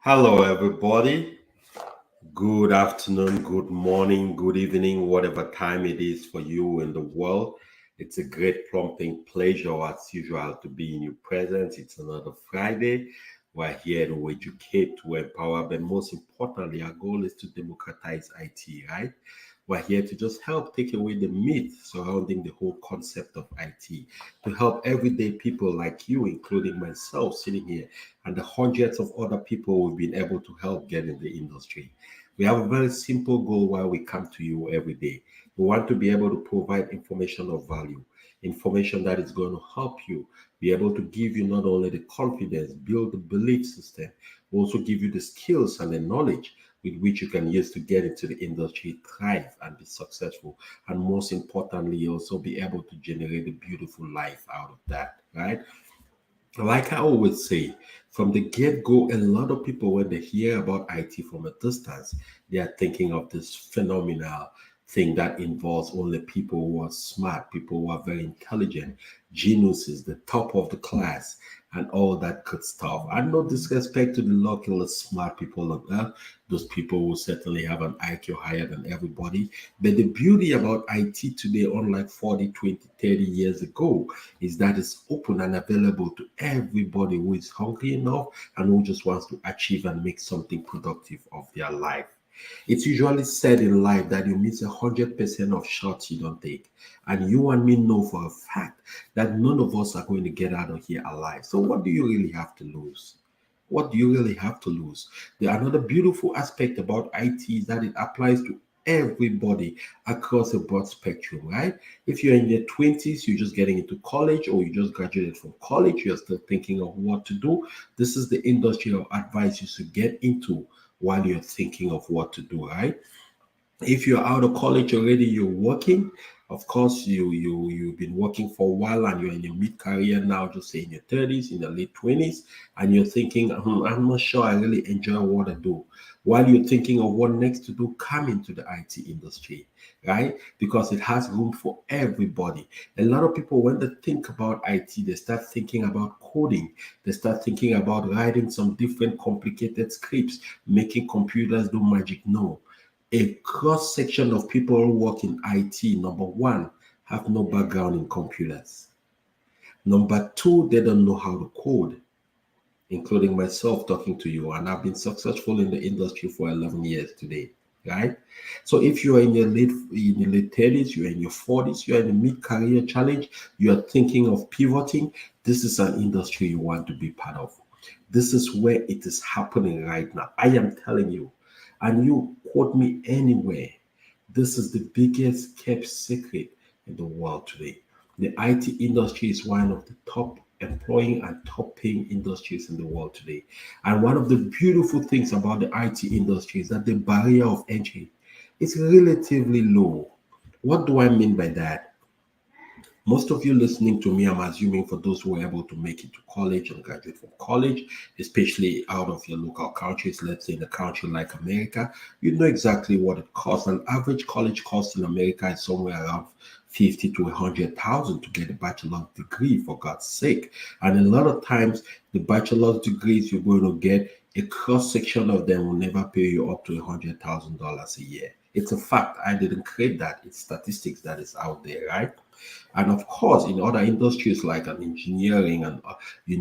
Hello, everybody. Good afternoon, good morning, good evening, whatever time it is for you in the world. It's a great plumping pleasure, as usual, to be in your presence. It's another Friday. We're here to educate, to empower, but most importantly, our goal is to democratize IT, right? We're here to just help take away the myth surrounding the whole concept of IT, to help everyday people like you, including myself, sitting here, and the hundreds of other people we've been able to help get in the industry. We have a very simple goal why we come to you every day. We want to be able to provide information of value, information that is going to help you be able to give you not only the confidence, build the belief system, but also give you the skills and the knowledge with which you can use to get into the industry, thrive, and be successful. And most importantly, also be able to generate a beautiful life out of that, right? Like I always say, from the get go, a lot of people, when they hear about IT from a distance, they are thinking of this phenomenal thing that involves only people who are smart, people who are very intelligent, geniuses, the top of the class, and all that good stuff. And no disrespect to the local smart people on earth, those people who certainly have an IQ higher than everybody. But the beauty about IT today, unlike 40, 20, 30 years ago, is that it's open and available to everybody who is hungry enough and who just wants to achieve and make something productive of their life. It's usually said in life that you miss 100% of shots you don't take. And you and me know for a fact that none of us are going to get out of here alive. So, what do you really have to lose? What do you really have to lose? Another beautiful aspect about IT is that it applies to everybody across a broad spectrum, right? If you're in your 20s, you're just getting into college, or you just graduated from college, you're still thinking of what to do. This is the industry of advice you should get into while you're thinking of what to do, right? If you're out of college already, you're working. Of course, you've been working for a while and you're in your mid-career now, just say in your 30s, in your late 20s, and you're thinking, I'm not sure I really enjoy what I do. While you're thinking of what next to do, come into the IT industry, right? Because it has room for everybody. A lot of people, when they think about IT, they start thinking about coding. They start thinking about writing some different complicated scripts, making computers do magic. No, a cross section of people who work in IT, number one, have no background in computers. Number two, they don't know how to code, including myself talking to you. And I've been successful in the industry for 11 years today, right? So if you are in your late 30s, you're in your 40s, you're in a mid-career challenge, you're thinking of pivoting, this is an industry you want to be part of. This is where it is happening right now. I am telling you, and you quote me anywhere. This is the biggest kept secret in the world today. The IT industry is one of the top employing and top paying industries in the world today. And one of the beautiful things about the IT industry is that the barrier of entry is relatively low. What do I mean by that? Most of you listening to me, I'm assuming for those who are able to make it to college and graduate from college, especially out of your local countries, let's say in a country like America, you know exactly what it costs. An average college cost in America is somewhere around 50 to 100,000 to get a bachelor's degree, for God's sake. And a lot of times, the bachelor's degrees you're going to get, a cross section of them will never pay you up to $100,000 a year. It's a fact. I didn't create that. It's statistics that is out there, right? And of course, in other industries like an engineering and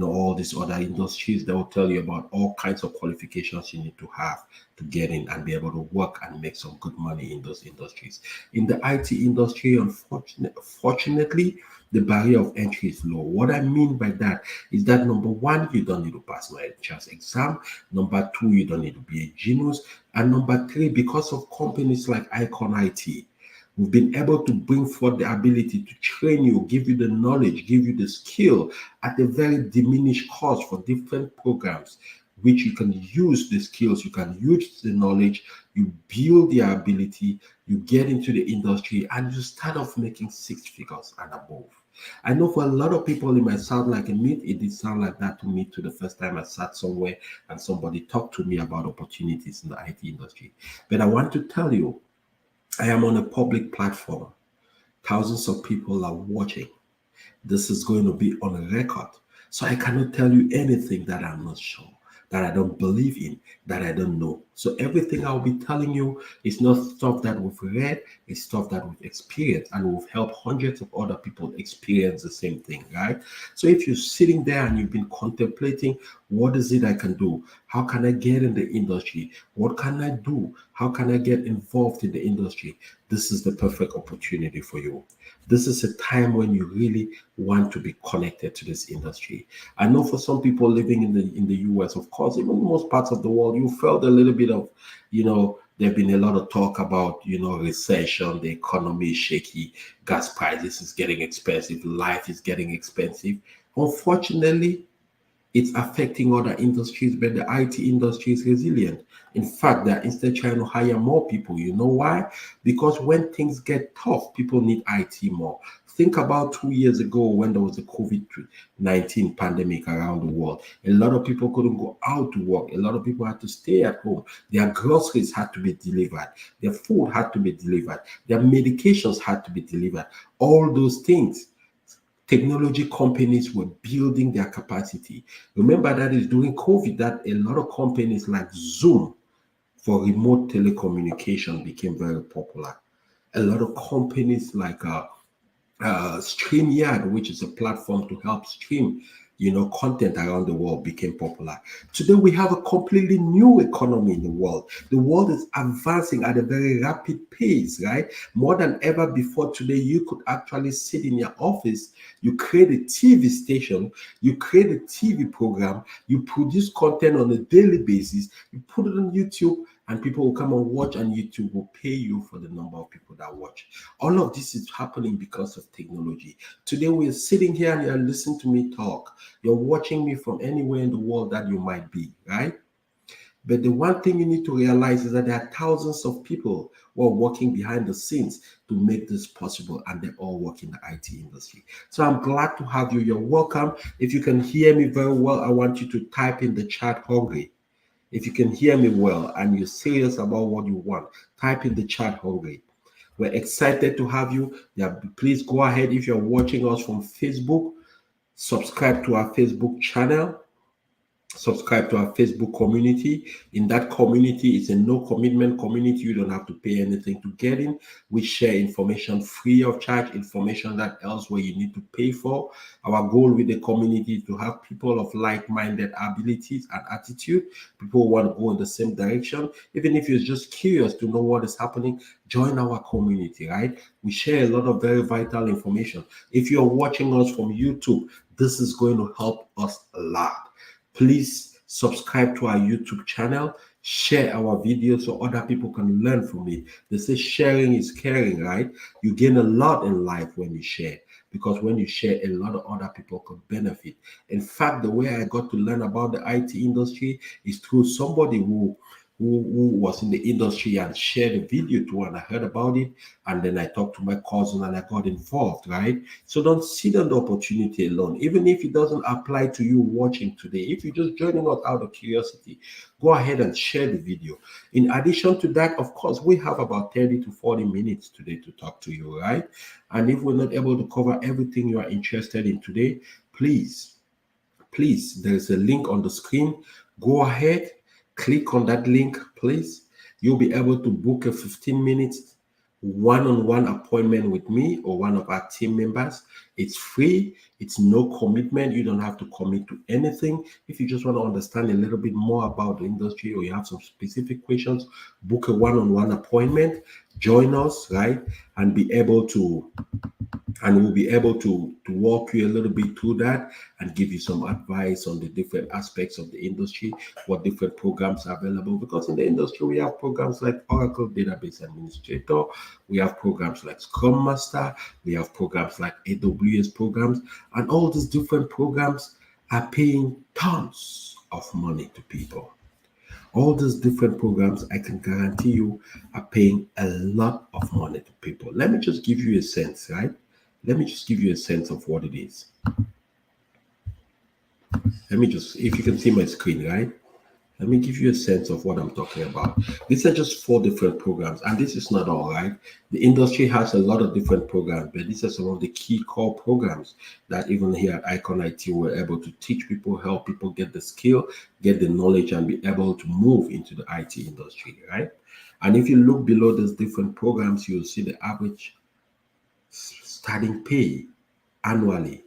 all these other industries, they will tell you about all kinds of qualifications you need to have to get in and be able to work and make some good money in those industries. In the IT industry, fortunately, the barrier of entry is low. What I mean by that is that number one, you don't need to pass my entrance exam. Number two, you don't need to be a genius. And number three, because of companies like Icon IT, we've been able to bring forth the ability to train you, give you the knowledge, give you the skill at a very diminished cost for different programs, which you can use the skills, you can use the knowledge, you build the ability, you get into the industry, and you start off making six figures and above. I know for a lot of people, it might sound like a myth. It did sound like that to me to the first time I sat somewhere and somebody talked to me about opportunities in the IT industry. But I want to tell you, I am on a public platform. Thousands of people are watching. This is going to be on a record. So I cannot tell you anything that I'm not sure. that I don't believe in, that I don't know. So everything I'll be telling you is not stuff that we've read, it's stuff that we've experienced, and we've helped hundreds of other people experience the same thing, right? So if you're sitting there and you've been contemplating, what is it I can do? How can I get in the industry? What can I do? How can I get involved in the industry? This is the perfect opportunity for you. This is a time when you really want to be connected to this industry. I know for some people living in the US, of course, even in most parts of the world, you felt a little bit of, there've been a lot of talk about, recession, the economy is shaky, gas prices is getting expensive, life is getting expensive. Unfortunately, it's affecting other industries, but the IT industry is resilient. In fact, they're instead trying to hire more people. You know why? Because when things get tough, people need IT more. Think about 2 years ago when there was the COVID-19 pandemic around the world. A lot of people couldn't go out to work. A lot of people had to stay at home. Their groceries had to be delivered. Their food had to be delivered. Their medications had to be delivered. All those things, technology companies were building their capacity. Remember that is during COVID that a lot of companies like Zoom for remote telecommunication became very popular. A lot of companies like StreamYard, which is a platform to help stream, content around the world, became popular. Today, we have a completely new economy in the world. The world is advancing at a very rapid pace, right? More than ever before today, you could actually sit in your office, you create a TV station, you create a TV program, you produce content on a daily basis, you put it on YouTube, and people will come and watch, and YouTube will pay you for the number of people that watch. All of this is happening because of technology. Today, we're sitting here and you're listening to me talk. You're watching me from anywhere in the world that you might be, right? But the one thing you need to realize is that there are thousands of people who are working behind the scenes to make this possible, and they all work in the IT industry. So I'm glad to have you. You're welcome. If you can hear me very well, I want you to type in the chat hungry. If you can hear me well and you're serious about what you want, type in the chat hungry. We're excited to have you. Yeah, please go ahead. If you're watching us from Facebook, subscribe to our Facebook channel. Subscribe to our Facebook community. In that community, it's a no commitment community. You don't have to pay anything to get in. We share information free of charge, information that elsewhere you need to pay for. Our goal with the community is to have people of like-minded abilities and attitude, people who want to go in the same direction. Even if you're just curious to know what is happening, join our community, right? We share a lot of very vital information. If you're watching us from YouTube, this is going to help us a lot. Please subscribe to our YouTube channel, share our videos so other people can learn from it. They say sharing is caring, right? You gain a lot in life when you share, because when you share, a lot of other people can benefit. In fact, the way I got to learn about the IT industry is through somebody who was in the industry and shared a video to, and I heard about it, and then I talked to my cousin and I got involved, right? So don't sit on the opportunity alone. Even if it doesn't apply to you watching today, if you're just joining us out of curiosity, go ahead and share the video. In addition to that, of course, we have about 30 to 40 minutes today to talk to you, right? And if we're not able to cover everything you are interested in today, please, there's a link on the screen. Go ahead, click on that link, please. You'll be able to book a 15-minute one-on-one appointment with me or one of our team members. It's free. It's no commitment. You don't have to commit to anything. If you just want to understand a little bit more about the industry, or you have some specific questions, book a one-on-one appointment, join us, right? And we'll be able to walk you a little bit through that and give you some advice on the different aspects of the industry, what different programs are available. Because in the industry, we have programs like Oracle Database Administrator, we have programs like Scrum Master, we have programs like AWS programs, and all these different programs are paying tons of money to people. All these different programs, I can guarantee you, are paying a lot of money to people. Let me just give you a sense, right? Let me just give you a sense of what it is. If you can see my screen, right? Let me give you a sense of what I'm talking about. These are just 4 different programs, and this is not all, right? The industry has a lot of different programs, but these are some of the key core programs that even here at Icon IT we're able to teach people, help people get the skill, get the knowledge, and be able to move into the IT industry, right? And if you look below these different programs, you'll see the average starting pay annually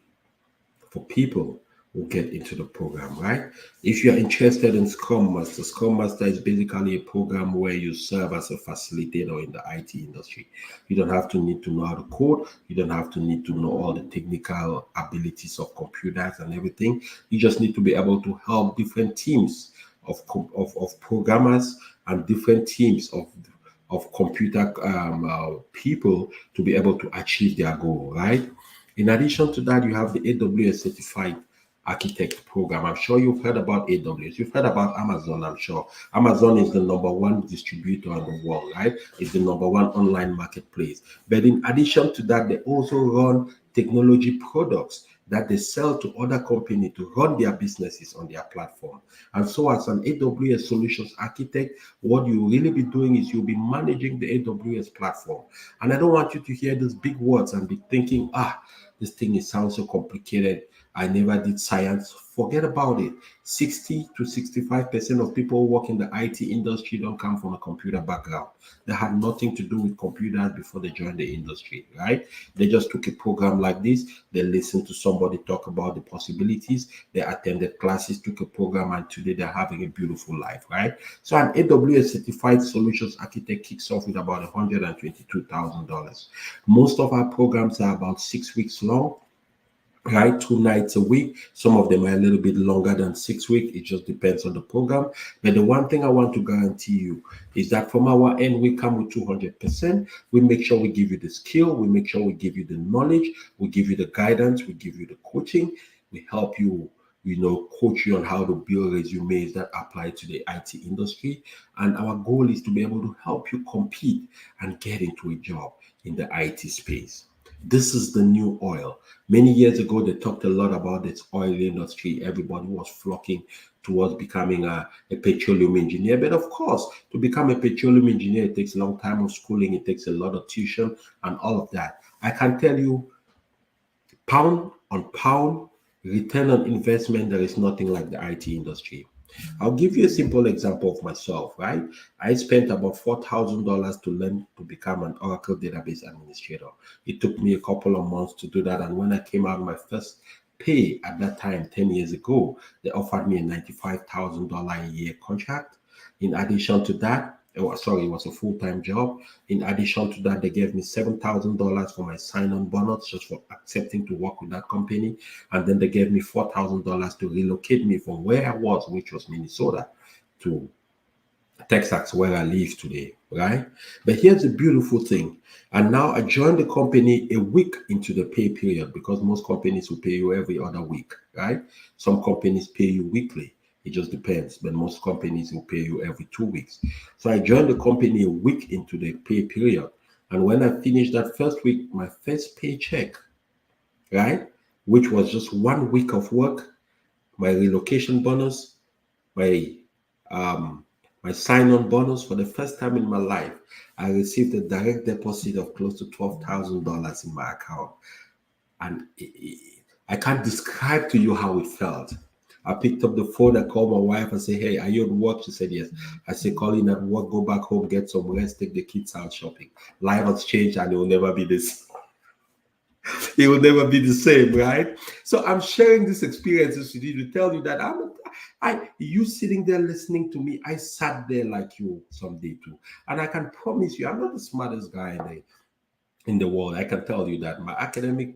for people who get into the program, right? If you're interested in Scrum Master is basically a program where you serve as a facilitator in the IT industry. You don't have to need to know how to code. You don't have to need to know all the technical abilities of computers and everything. You just need to be able to help different teams of programmers and different teams of computer people to be able to achieve their goal, right? In addition to that, you have the AWS certified architect program. I'm sure you've heard about AWS. You've heard about Amazon, I'm sure. Amazon is the #1 distributor in the world, right? It's the #1 online marketplace. But in addition to that, they also run technology products that they sell to other companies to run their businesses on their platform. And so as an AWS solutions architect, what you really be doing is you'll be managing the AWS platform. And I don't want you to hear these big words and be thinking, this thing sounds so complicated. I never did science. Forget about it. 60 to 65% of people who work in the IT industry don't come from a computer background. They had nothing to do with computers before they joined the industry, right? They just took a program like this. They listened to somebody talk about the possibilities. They attended classes, took a program, and today they're having a beautiful life, right? So an AWS certified solutions architect kicks off with about $122,000. Most of our programs are about 6 weeks long, right? 2 nights a week. Some of them are a little bit longer than 6 weeks. It just depends on the program. But the one thing I want to guarantee you is that from our end, we come with 200%. We make sure we give you the skill. We make sure we give you the knowledge. We give you the guidance. We give you the coaching. We help you, coach you on how to build resumes that apply to the IT industry. And our goal is to be able to help you compete and get into a job in the IT space. This is the new oil. Many years ago, they talked a lot about this oil industry. Everybody was flocking towards becoming a petroleum engineer. But of course, to become a petroleum engineer, it takes a long time of schooling. It takes a lot of tuition and all of that. I can tell you, pound on pound, return on investment, there is nothing like the IT industry. I'll give you a simple example of myself, right? I spent about $4,000 to learn to become an Oracle database administrator. It took me a couple of months to do that. And when I came out my first pay at that time, 10 years ago, they offered me a $95,000 a year contract. In addition to that, it was a full-time job. In addition to that, they gave me $7,000 for my sign-on bonus just for accepting to work with that company. And then they gave me $4,000 to relocate me from where I was, which was Minnesota, to Texas, where I live today, right? But here's the beautiful thing. And now I joined the company a week into the pay period, because most companies will pay you every other week, right? Some companies pay you weekly. It just depends, but most companies will pay you every 2 weeks. So I joined the company a week into the pay period. And when I finished that first week, my first paycheck, right, which was just 1 week of work, my relocation bonus, my sign-on bonus, for the first time in my life, I received a direct deposit of close to $12,000 in my account. And I can't describe to you how it felt. I picked up the phone, I called my wife and said, "Hey, are you at work?" She said, "Yes." I said, "Call in at work, go back home, get some rest, take the kids out shopping." Life has changed and it will never be this. It will never be the same, right? So I'm sharing these experiences with you to tell you that you sitting there listening to me, I sat there like you someday too. And I can promise you, I'm not the smartest guy in the world. I can tell you that my academic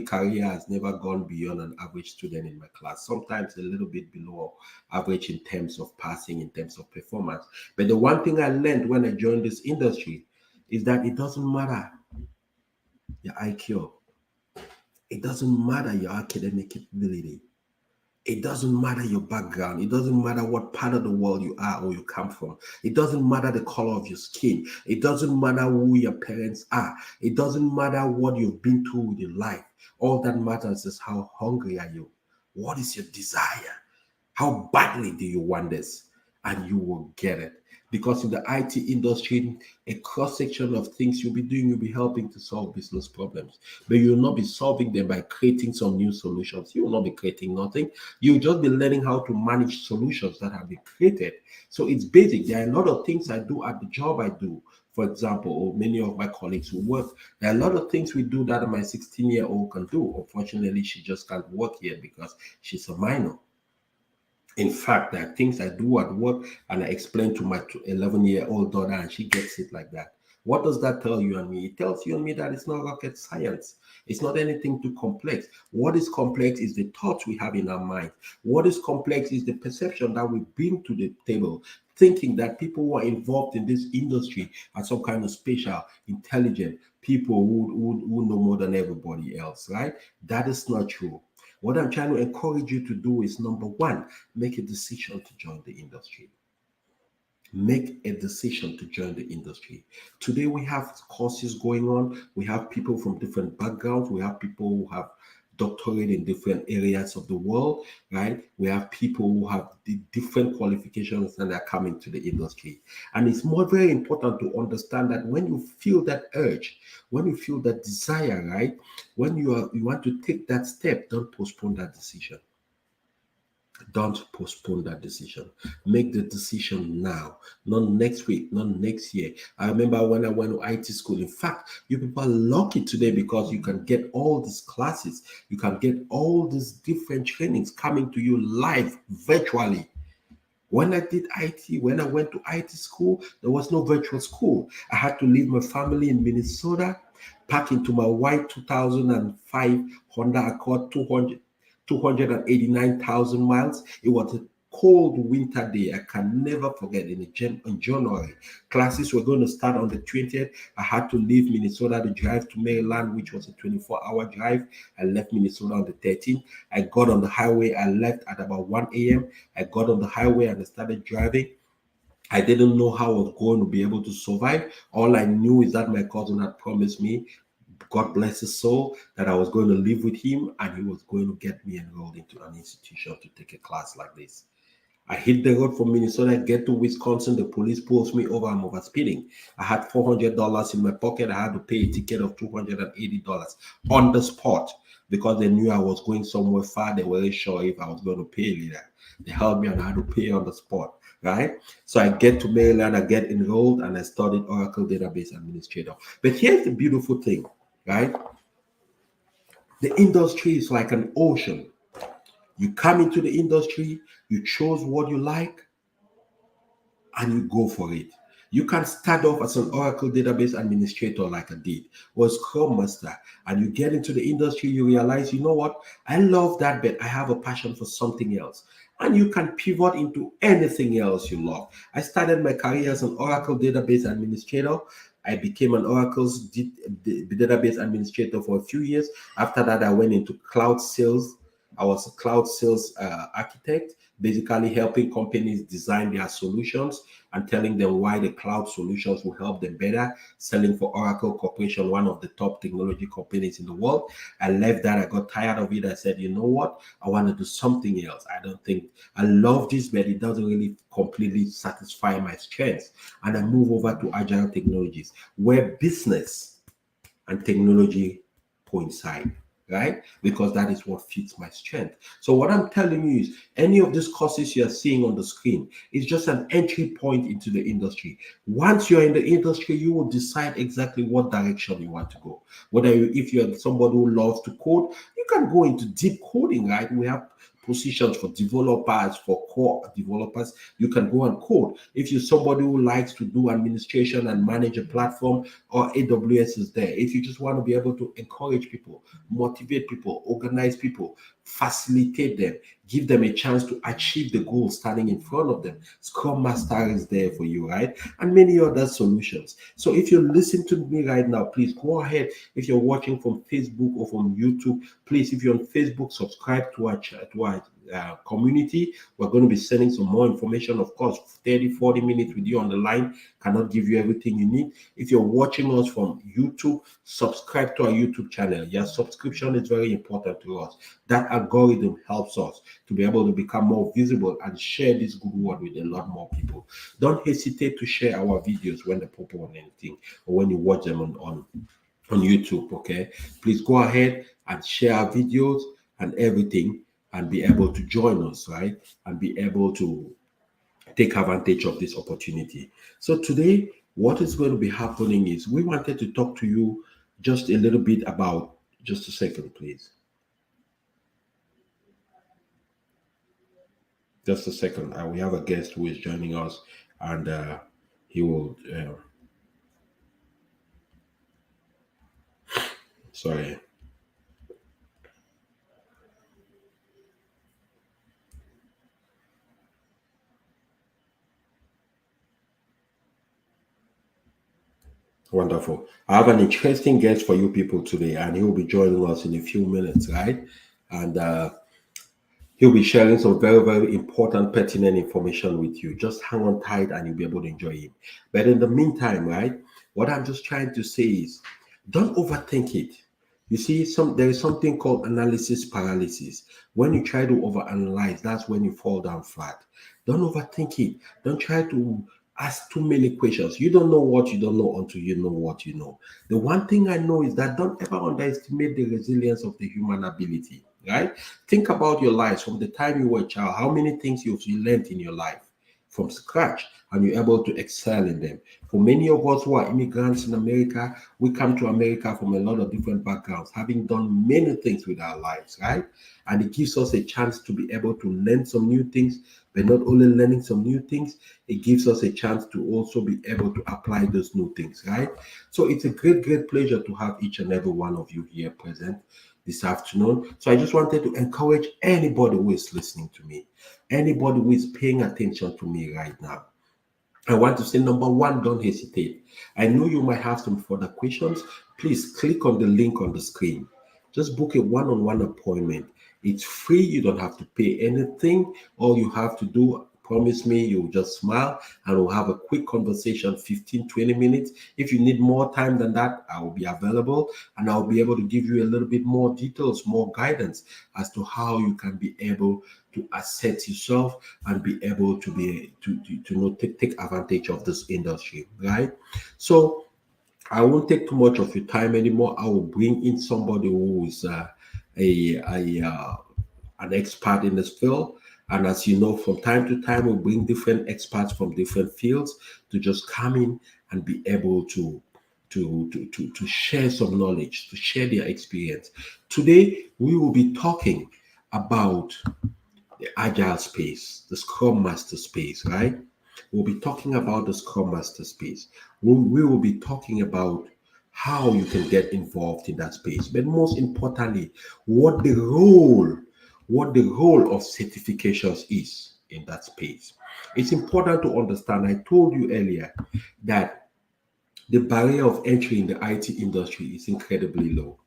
career has never gone beyond an average student in my class, sometimes a little bit below average in terms of passing, in terms of performance. But the one thing I learned when I joined this industry is that it doesn't matter your IQ, it doesn't matter your academic capability, it doesn't matter your background. It doesn't matter what part of the world you are or you come from. It doesn't matter the color of your skin. It doesn't matter who your parents are. It doesn't matter what you've been through with your life. All that matters is how hungry are you? What is your desire? How badly do you want this? And you will get it. Because in the IT industry, a cross section of things you'll be helping to solve business problems. But you will not be solving them by creating some new solutions. You will not be creating nothing. You'll just be learning how to manage solutions that have been created. So it's basic. There are a lot of things I do at the job I do. For example, or many of my colleagues who work, there are a lot of things we do that my 16-year-old can do. Unfortunately, she just can't work here because she's a minor. In fact, there are things I do at work and I explain to my 11-year-old daughter and she gets it like that. What does that tell you and me? It tells you and me that it's not rocket science. It's not anything too complex. What is complex is the thoughts we have in our mind. What is complex is the perception that we bring to the table, thinking that people who are involved in this industry are some kind of special, intelligent people who know more than everybody else, right? That is not true. What I'm trying to encourage you to do is number one, make a decision to join the industry. Make a decision to join the industry. Today we have courses going on. We have people from different backgrounds. We have people who have doctorate in different areas of the world, right? We have people who have the different qualifications and are coming to the industry. And it's very important to understand that when you feel that urge, when you feel that desire, right? When you want to take that step, don't postpone that decision. Don't postpone that decision. Make the decision now, not next week, not next year. I remember when I went to IT school. In fact, you people are lucky today because you can get all these classes, you can get all these different trainings coming to you live virtually. When I did IT, when I went to IT school, there was no virtual school. I had to leave my family in Minnesota, pack into my white 2005 Honda Accord 289,000 miles. It was a cold winter day. I can never forget. In January, classes were going to start on the 20th. I had to leave Minnesota to drive to Maryland, which was a 24-hour drive. I left Minnesota on the 13th. I got on the highway. I left at about 1 a.m. I got on the highway and I started driving. I didn't know how I was going to be able to survive. All I knew is that my cousin had promised me, God bless his soul, that I was going to live with him and he was going to get me enrolled into an institution to take a class like this. I hit the road from Minnesota, get to Wisconsin, the police pulls me over, I'm over speeding. I had $400 in my pocket. I had to pay a ticket of $280 on the spot because they knew I was going somewhere far. They weren't sure if I was going to pay later. They held me and I had to pay on the spot, right? So I get to Maryland, I get enrolled, and I studied Oracle Database Administrator. But here's the beautiful thing, right? The industry is like an ocean. You come into the industry, you chose what you like, and you go for it. You can start off as an Oracle Database Administrator like I did, or Scrum Master, and you get into the industry, you realize, you know what, I love that, but I have a passion for something else. And you can pivot into anything else you love. I started my career as an Oracle Database Administrator. I became an Oracle's database administrator for a few years. After that, I went into cloud sales. I was a cloud sales architect, basically helping companies design their solutions and telling them why the cloud solutions will help them better, selling for Oracle Corporation, one of the top technology companies in the world. I left that. I got tired of it. I said, you know what? I want to do something else. I don't think I love this, but it doesn't really completely satisfy my strengths. And I move over to Agile Technologies, where business and technology coincide, right? Because that is what fits my strength. So what I'm telling you is any of these courses you're seeing on the screen is just an entry point into the industry. Once you're in the industry, you will decide exactly what direction you want to go. If you're somebody who loves to code, you can go into deep coding, right? We have positions for developers, for core developers. You can go and code. If you're somebody who likes to do administration and manage a platform, or AWS is there. If you just want to be able to encourage people, motivate people, organize people, facilitate them, give them a chance to achieve the goal standing in front of them, Scrum Master is there for you, right? And many other solutions. So if you listen to me right now, please go ahead. If you're watching from Facebook or from YouTube, please, if you're on Facebook, subscribe to our community. We're going to be sending some more information. Of course, 30-40 minutes with you on the line cannot give you everything you need. If you're watching us from YouTube, subscribe to our YouTube channel. Your subscription is very important to us. That algorithm helps us to be able to become more visible and share this good word with a lot more people. Don't hesitate to share our videos when they pop on anything or when you watch them on YouTube. Okay, please go ahead and share our videos and everything and be able to join us, right? And be able to take advantage of this opportunity. So today, what is going to be happening is we wanted to talk to you just a little bit about, just a second, please. Just a second. We have a guest who is joining us, and he will. Sorry. Wonderful. I have an interesting guest for you people today, and he will be joining us in a few minutes, right? And he'll be sharing some very, very important, pertinent information with you. Just hang on tight and you'll be able to enjoy him. But in the meantime, right, what I'm just trying to say is don't overthink it. You see, there is something called analysis paralysis. When you try to overanalyze, that's when you fall down flat. Don't overthink it. Don't try to ask too many questions. You don't know what you don't know until you know what you know. The one thing I know is that don't ever underestimate the resilience of the human ability, right? Think about your lives from the time you were a child, how many things you've learned in your life from scratch and you're able to excel in them. For many of us who are immigrants in America, we come to America from a lot of different backgrounds, having done many things with our lives, right? And it gives us a chance to be able to learn some new things, but not only learning some new things, it gives us a chance to also be able to apply those new things, right? So it's a great, great pleasure to have each and every one of you here present this afternoon. So I just wanted to encourage anybody who is listening to me, anybody who is paying attention to me right now. I want to say, number one, don't hesitate. I know you might have some further questions. Please click on the link on the screen. Just book a one-on-one appointment. It's free. You don't have to pay anything. All you have to do, promise me, you'll just smile and we'll have a quick conversation, 15-20 minutes. If you need more time than that, I will be available and I'll be able to give you a little bit more details, more guidance as to how you can be able to assert yourself and be able to be take advantage of this industry, right? So I won't take too much of your time anymore. I will bring in somebody who is an expert in this field. And as you know, from time to time, we'll bring different experts from different fields to just come in and be able to share some knowledge, to share their experience. Today, we will be talking about the agile space, the Scrum Master space, right? We'll be talking about the Scrum Master space. We will be talking about how you can get involved in that space, but most importantly, what the role of certifications is in that space. It's important to understand. I told you earlier that the barrier of entry in the IT industry is incredibly low.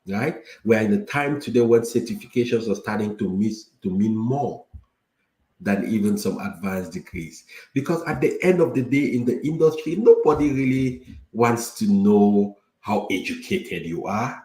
Right? We're in a time today when certifications are starting to mean more than even some advanced degrees. Because at the end of the day, in the industry, nobody really wants to know how educated you are.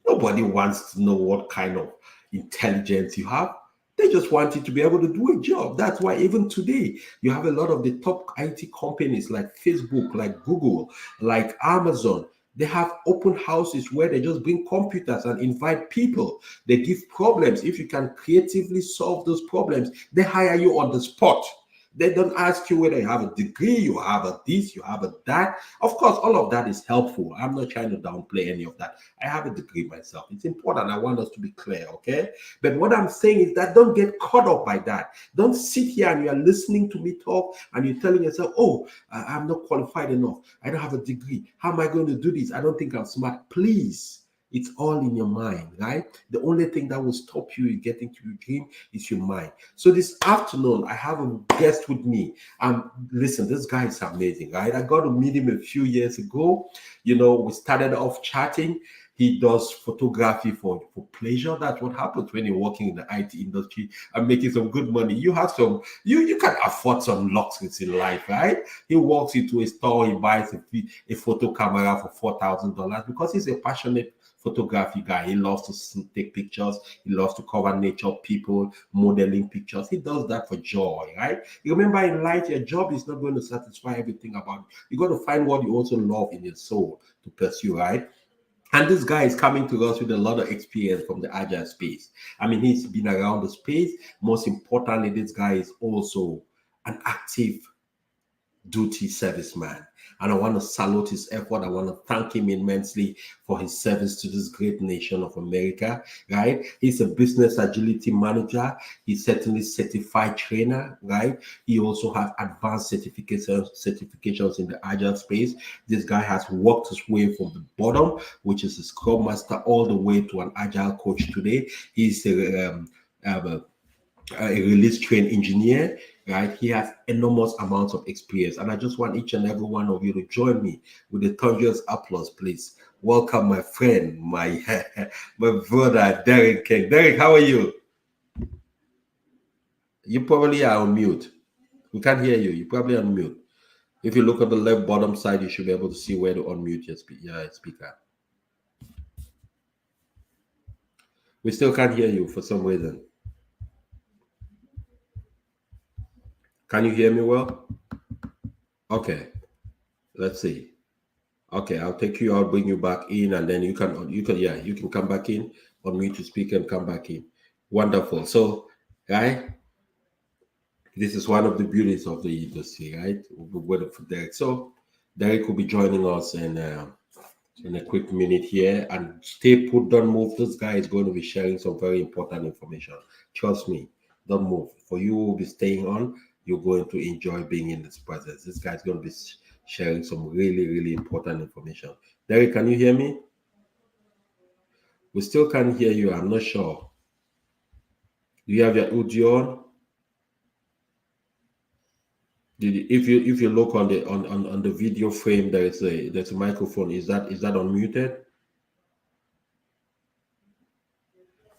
Nobody wants to know what kind of intelligence you have. They just want you to be able to do a job. That's why even today, you have a lot of the top IT companies like Facebook, like Google, like Amazon. They have open houses where they just bring computers and invite people. They give problems. If you can creatively solve those problems, they hire you on the spot. They don't ask you whether you have a degree, you have a this, you have a that. Of course, all of that is helpful. I'm not trying to downplay any of that. I have a degree myself. It's important. I want us to be clear, okay? But what I'm saying is that don't get caught up by that. Don't sit here and you are listening to me talk and you're telling yourself, oh, I'm not qualified enough. I don't have a degree. How am I going to do this? I don't think I'm smart. Please. It's all in your mind, right? The only thing that will stop you in getting to your dream is your mind. So this afternoon, I have a guest with me. Listen, this guy is amazing, right? I got to meet him a few years ago. You know, we started off chatting. He does photography for pleasure. That's what happens when you're working in the IT industry and making some good money. You have some, you can afford some luxuries in life, right? He walks into a store, he buys a photo camera for $4,000 because he's a passionate photography guy. He loves to take pictures. He loves to cover nature, people, modeling pictures. He does that for joy, right? You remember in life, your job is not going to satisfy everything about you. You got to find what you also love in your soul to pursue, right? And this guy is coming to us with a lot of experience from the agile space. I mean, he's been around the space. Most importantly, this guy is also an active duty serviceman. And I want to salute his effort. I want to thank him immensely for his service to this great nation of America, right? He's a business agility manager. He's certainly certified trainer, right? He also has advanced certifications in the agile space. This guy has worked his way from the bottom, which is a scrum master, all the way to an agile coach today. He's a release trained engineer, right? He has enormous amounts of experience. And I just want each and every one of you to join me with a thunderous applause, please. Welcome my friend, my brother, Derek Nkeng. Derek, how are you? You probably are on mute. We can't hear you. You're probably on mute. If you look at the left bottom side, you should be able to see where to unmute your speaker. We still can't hear you for some reason. Can you hear me well? Okay, let's see. Okay, I'll take you. I'll bring you back in, and then you can come back in, unmute your speaker and come back in. Wonderful. So, right, this is one of the beauties of the industry, right? We'll wait for Derek. So, Derek will be joining us in a quick minute here, and stay put, don't move. This guy is going to be sharing some very important information. Trust me, don't move. For you who will be staying on, you're going to enjoy being in this presence. This guy's going to be sharing some really, really important information. Derek, can you hear me? We still can't hear you. I'm not sure. Do you have your audio on? If you look on the video frame, there's a microphone. Is that unmuted?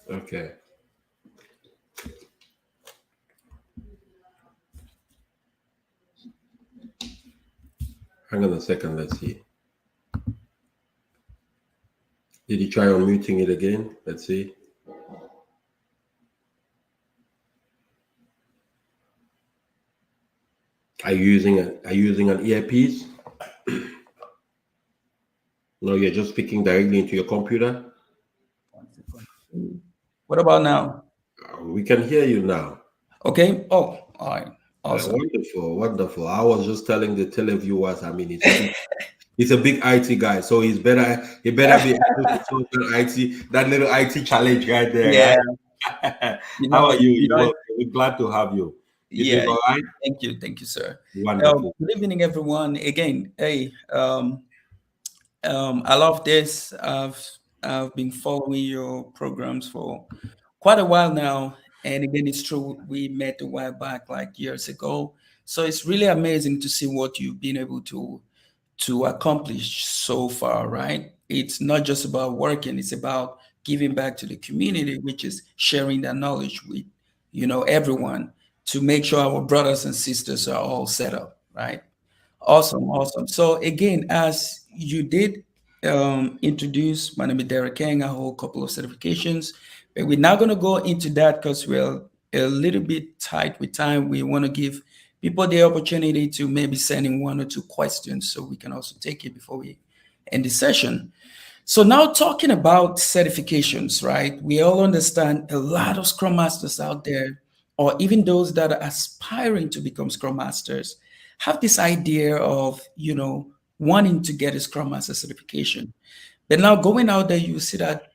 Okay. Hang on a second. Let's see. Did you try unmuting it again? Let's see. Are you using an earpiece? No, you're just speaking directly into your computer. What about now? We can hear you now. Okay. Oh, all right. Awesome. Wonderful. I was just telling the televiewers. I mean, he's a big IT guy, so he better be able to solve that little IT challenge right there. Yeah. Right? How are you? We're glad to have you. Yeah. All right? Thank you, sir. Wonderful. Good evening, everyone. Again, hey, I love this. I've been following your programs for quite a while now, and again, it's true. We met a while back, like years ago. So it's really amazing to see what you've been able to accomplish so far, right? It's not just about working, it's about giving back to the community, which is sharing that knowledge with, everyone to make sure our brothers and sisters are all set up, right? Awesome. So again, as you did introduce, my name is Derek Nkeng. I hold a couple of certifications, but we're not going to go into that because we're a little bit tight with time. We want to give people the opportunity to maybe send in one or two questions so we can also take it before we end the session. So now talking about certifications, right? We all understand a lot of Scrum Masters out there, or even those that are aspiring to become Scrum Masters, have this idea of, wanting to get a Scrum Master certification. But now going out there, you see that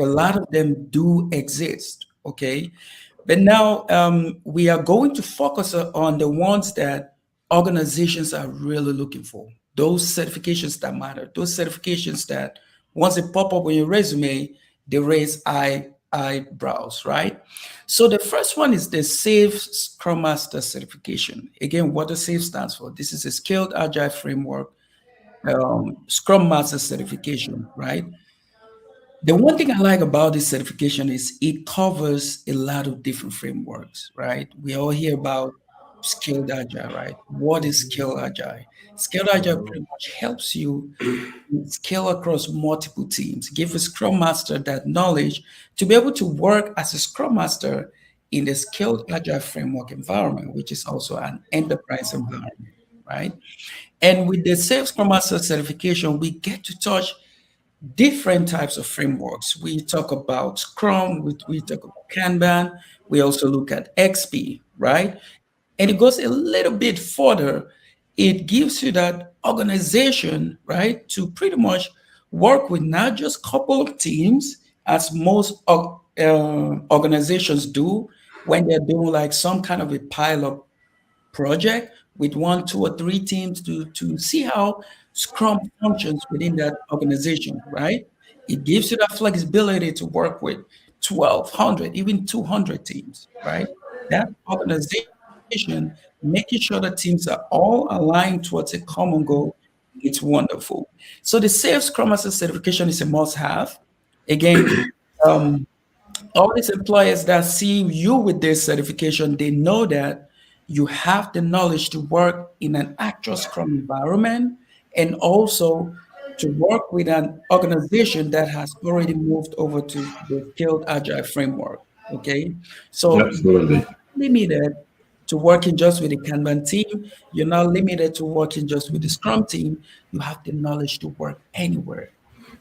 a lot of them do exist, okay? But now we are going to focus on the ones that organizations are really looking for. Those certifications that matter, those certifications that once they pop up on your resume, they raise eyebrows, right? So the first one is the SAFE Scrum Master certification. Again, what the SAFE stands for, this is a Skilled Agile Framework Scrum Master certification, right? The one thing I like about this certification is it covers a lot of different frameworks, right? We all hear about skilled agile, right? What is skilled agile? Skilled agile pretty much helps you scale across multiple teams, give a scrum master that knowledge to be able to work as a scrum master in the skilled agile framework environment, which is also an enterprise environment, right? And with the Safe Scrum Master certification, we get to touch different types of frameworks. We talk about Scrum, we talk about Kanban, we also look at XP, right? And it goes a little bit further. It gives you that organization, right, to pretty much work with not just a couple of teams, as most organizations do when they're doing like some kind of a pilot project with one, two, or three teams to see how Scrum functions within that organization, right? It gives you that flexibility to work with 1,200, even 200 teams, right? That organization, making sure the teams are all aligned towards a common goal, it's wonderful. So the Safe Scrum Master certification is a must-have. Again, um, all these employers that see you with this certification, they know that you have the knowledge to work in an actual Scrum environment and also to work with an organization that has already moved over to the skilled agile framework. Okay. So you're Absolutely. not limited to working just with the Kanban team. You're not limited to working just with the Scrum team. You have the knowledge to work anywhere.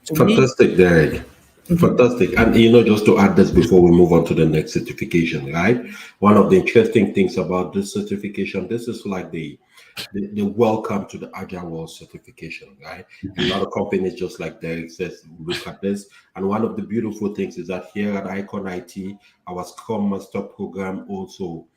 To me, Fantastic, Derek. mhm, Fantastic. And just to add this before we move on to the next certification, right? One of the interesting things about this certification, this is like the welcome to the Agile World certification, right? A lot of companies, just like Derek says, look at this. And one of the beautiful things is that here at Icon IT, our Scrum Master program also,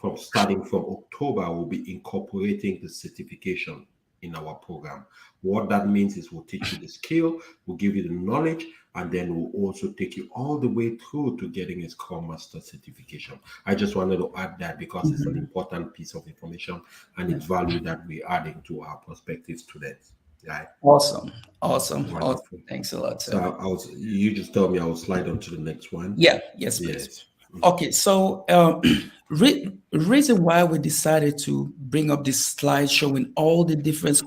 from starting from October, will be incorporating the certification in our program. What that means is we'll teach you the skill, we'll give you the knowledge, and then we'll also take you all the way through to getting a Scrum Master certification. I just wanted to add that because it's an mhm, important piece of information and yeah. it's value that we're adding to our prospective students. Right? Awesome. Awesome. Awesome. Wonderful. Thanks a lot, So sir. you just tell me I will slide on to the next one. Yeah, yes, please. Yes. Okay, so reason why we decided to bring up this slide showing all the different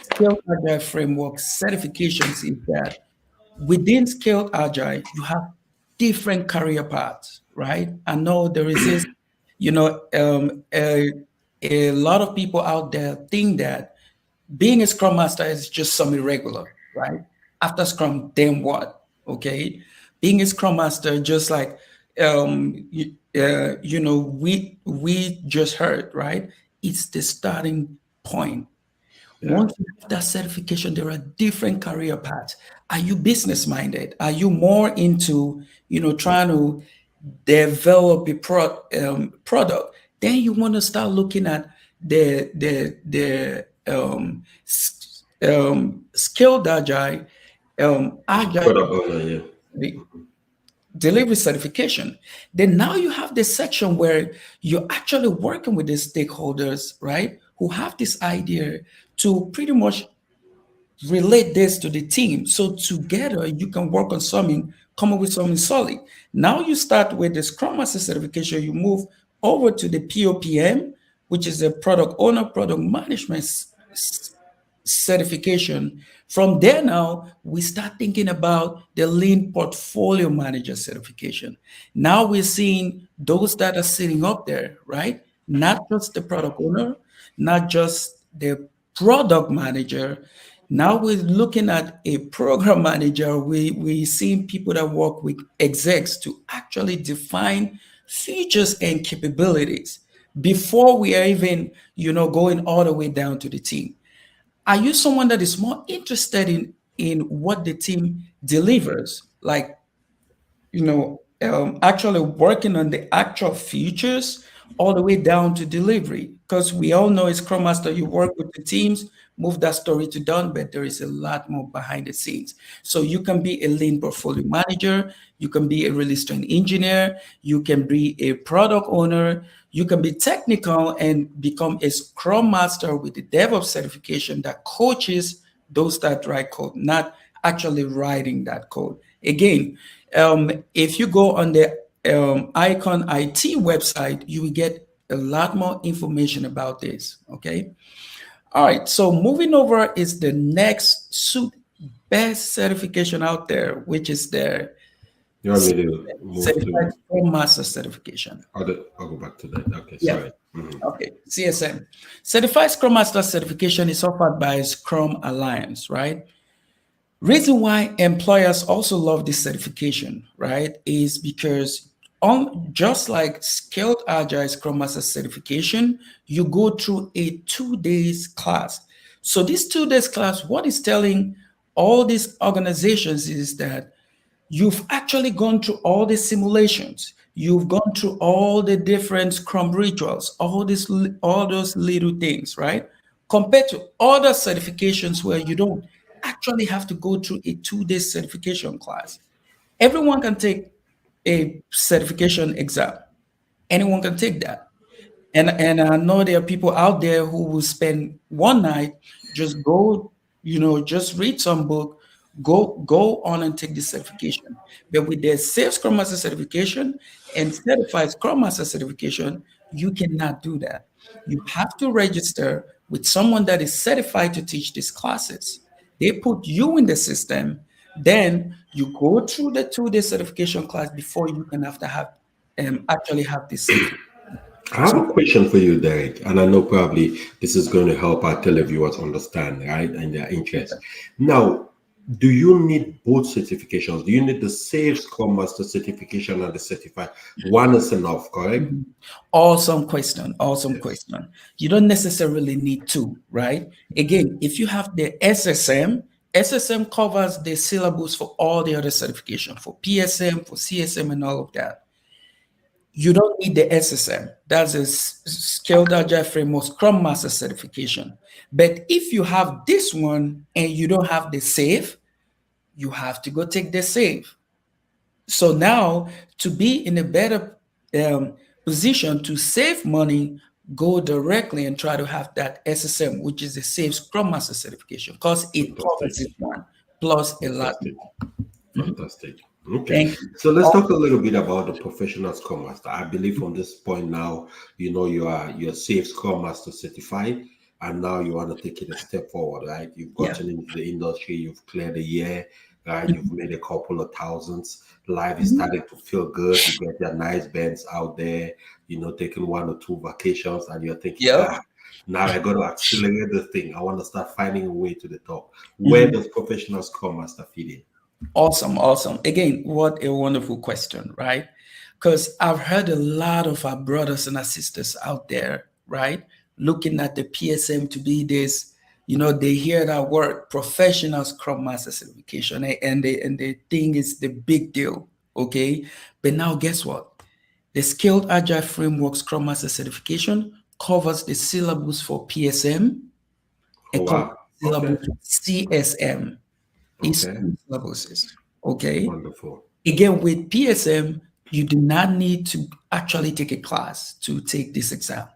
Scaled Agile framework certifications is that within Scaled Agile, you have different career paths, right? I know there is this, you know, a lot of people out there think that being a scrum master is just some irregular, right? After scrum, then what? Okay. Being a scrum master, just like we just heard, right? It's the starting point. Yeah. Once you have that certification, there are different career paths. Are you business minded? Are you more into, trying to develop a product? Then you want to start looking at the skilled agile Product owner, yeah. delivery certification. Then now you have this section where you're actually working with the stakeholders, right? Who have this idea to pretty much relate this to the team. So together you can work on something, come up with something solid. Now you start with the Scrum Master certification, you move over to the POPM, which is the product owner, product management certification. From there now, we start thinking about the lean portfolio manager certification. Now we're seeing those that are sitting up there, right? Not just the product owner, not just the product manager. Now we're looking at a program manager. We're seeing people that work with execs to actually define features and capabilities before we are even, going all the way down to the team. Are you someone that is more interested in what the team delivers, like actually working on the actual features all the way down to delivery? Because we all know as Scrum Master, you work with the teams, move that story to done, but there is a lot more behind the scenes. So you can be a lean portfolio manager, you can be a release train engineer, you can be a product owner, you can be technical and become a Scrum Master with the DevOps certification that coaches those that write code, not actually writing that code. Again, if you go on the Icon IT website, you will get a lot more information about this. Okay. All right. So moving over is the next best certification out there, which is the You want me to move Certified to? Scrum Master certification. I'll go back to that. Okay, Yeah. sorry. Mhm. Okay. CSM. Certified Scrum Master certification is offered by Scrum Alliance, right? Reason why employers also love this certification, right, is because just like Skilled Agile Scrum Master certification, you go through a 2 days class. So this 2 days class, what it's telling all these organizations is that you've actually gone through all the simulations. You've gone through all the different Scrum rituals, all those little things, right? Compared to other certifications where you don't actually have to go through a 2 day certification class. Everyone can take a certification exam. Anyone can take that. And I know there are people out there who will spend one night, just go, just read some book, go on and take the certification. But with the Safe Scrum Master certification and Certified Scrum Master certification, you cannot do that. You have to register with someone that is certified to teach these classes. They put you in the system, then you go through the 2 day certification class before you can actually have this certification. I have a question for you, Derek, and I know probably this is going to help our televiewers understand, right, and their interest. Now, do you need both certifications? Do you need the Safe Scrum Master certification and the certified? One is enough, correct? Awesome question. Awesome question. You don't necessarily need two, right? Again, if you have the SSM covers the syllabus for all the other certification, for PSM, for CSM, and all of that. You don't need the SSM. That's a Skilled Agile Framework Scrum Master certification. But if you have this one and you don't have the SAFE, you have to go take the SAFE. So now, to be in a better position to save money, go directly and try to have that SSM, which is the Safe Scrum Master certification, because it covers this one plus a lot more. Fantastic. Okay. Thank you. So let's talk a little bit about the professional Scrum Master. I believe from this point now, you're Safe Scrum Master certified, and now you want to take it a step forward, right? You've gotten into the industry, you've cleared a year, right? You've made a couple of thousands. Life is starting to feel good. You get your nice bands out there, taking 1 or 2 vacations, and you're thinking, Yep. now I got to accelerate the thing. I want to start finding a way to the top. Where does professional Scrum Master fit in? Awesome. Again, what a wonderful question, right? Because I've heard a lot of our brothers and our sisters out there, right, looking at the PSM to be this, they hear that word professional Scrum Master certification, and they think it's the big deal, okay? But now guess what? The Skilled Agile Framework Scrum Master certification covers the syllabus for PSM and covers the syllabus for CSM. These syllabuses, okay? Wonderful. Again, with PSM, you do not need to actually take a class to take this exam,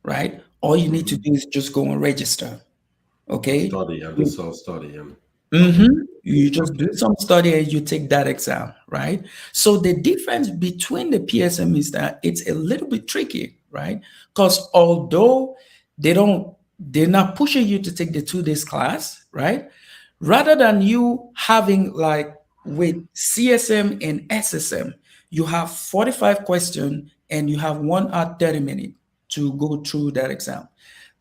right? All you need to do is just go and register, okay? Study and self-study. You just do some study and you take that exam, right? So the difference between the PSM is that it's a little bit tricky, right? Because although they're not pushing you to take the 2 days class, right? Rather than you having like with CSM and SSM, you have 45 questions and you have 1 hour 30 minutes to go through that exam.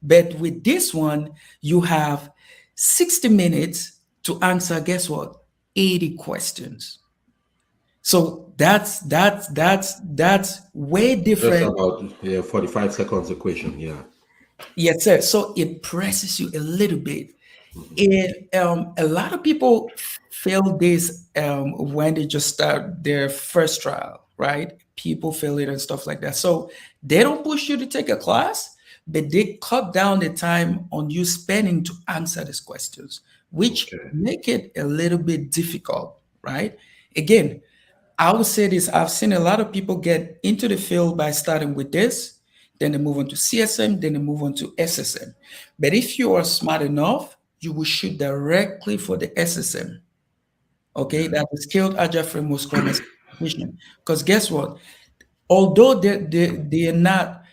But with this one, you have 60 minutes to answer, guess what? 80 questions. So that's way different. That's about 45 seconds a question. Yeah. Yes, sir. So it presses you a little bit. A lot of people fail this when they just start their first trial, right? People fail it and stuff like that. So they don't push you to take a class, but they cut down the time on you spending to answer these questions, which make it a little bit difficult, right? Again, I would say this, I've seen a lot of people get into the field by starting with this, then they move on to CSM, then they move on to SSM. But if you are smart enough, you will shoot directly for the SSM, Okay, that the Scaled Agile Framework Scrum Master certification. Because guess what? Although they're not,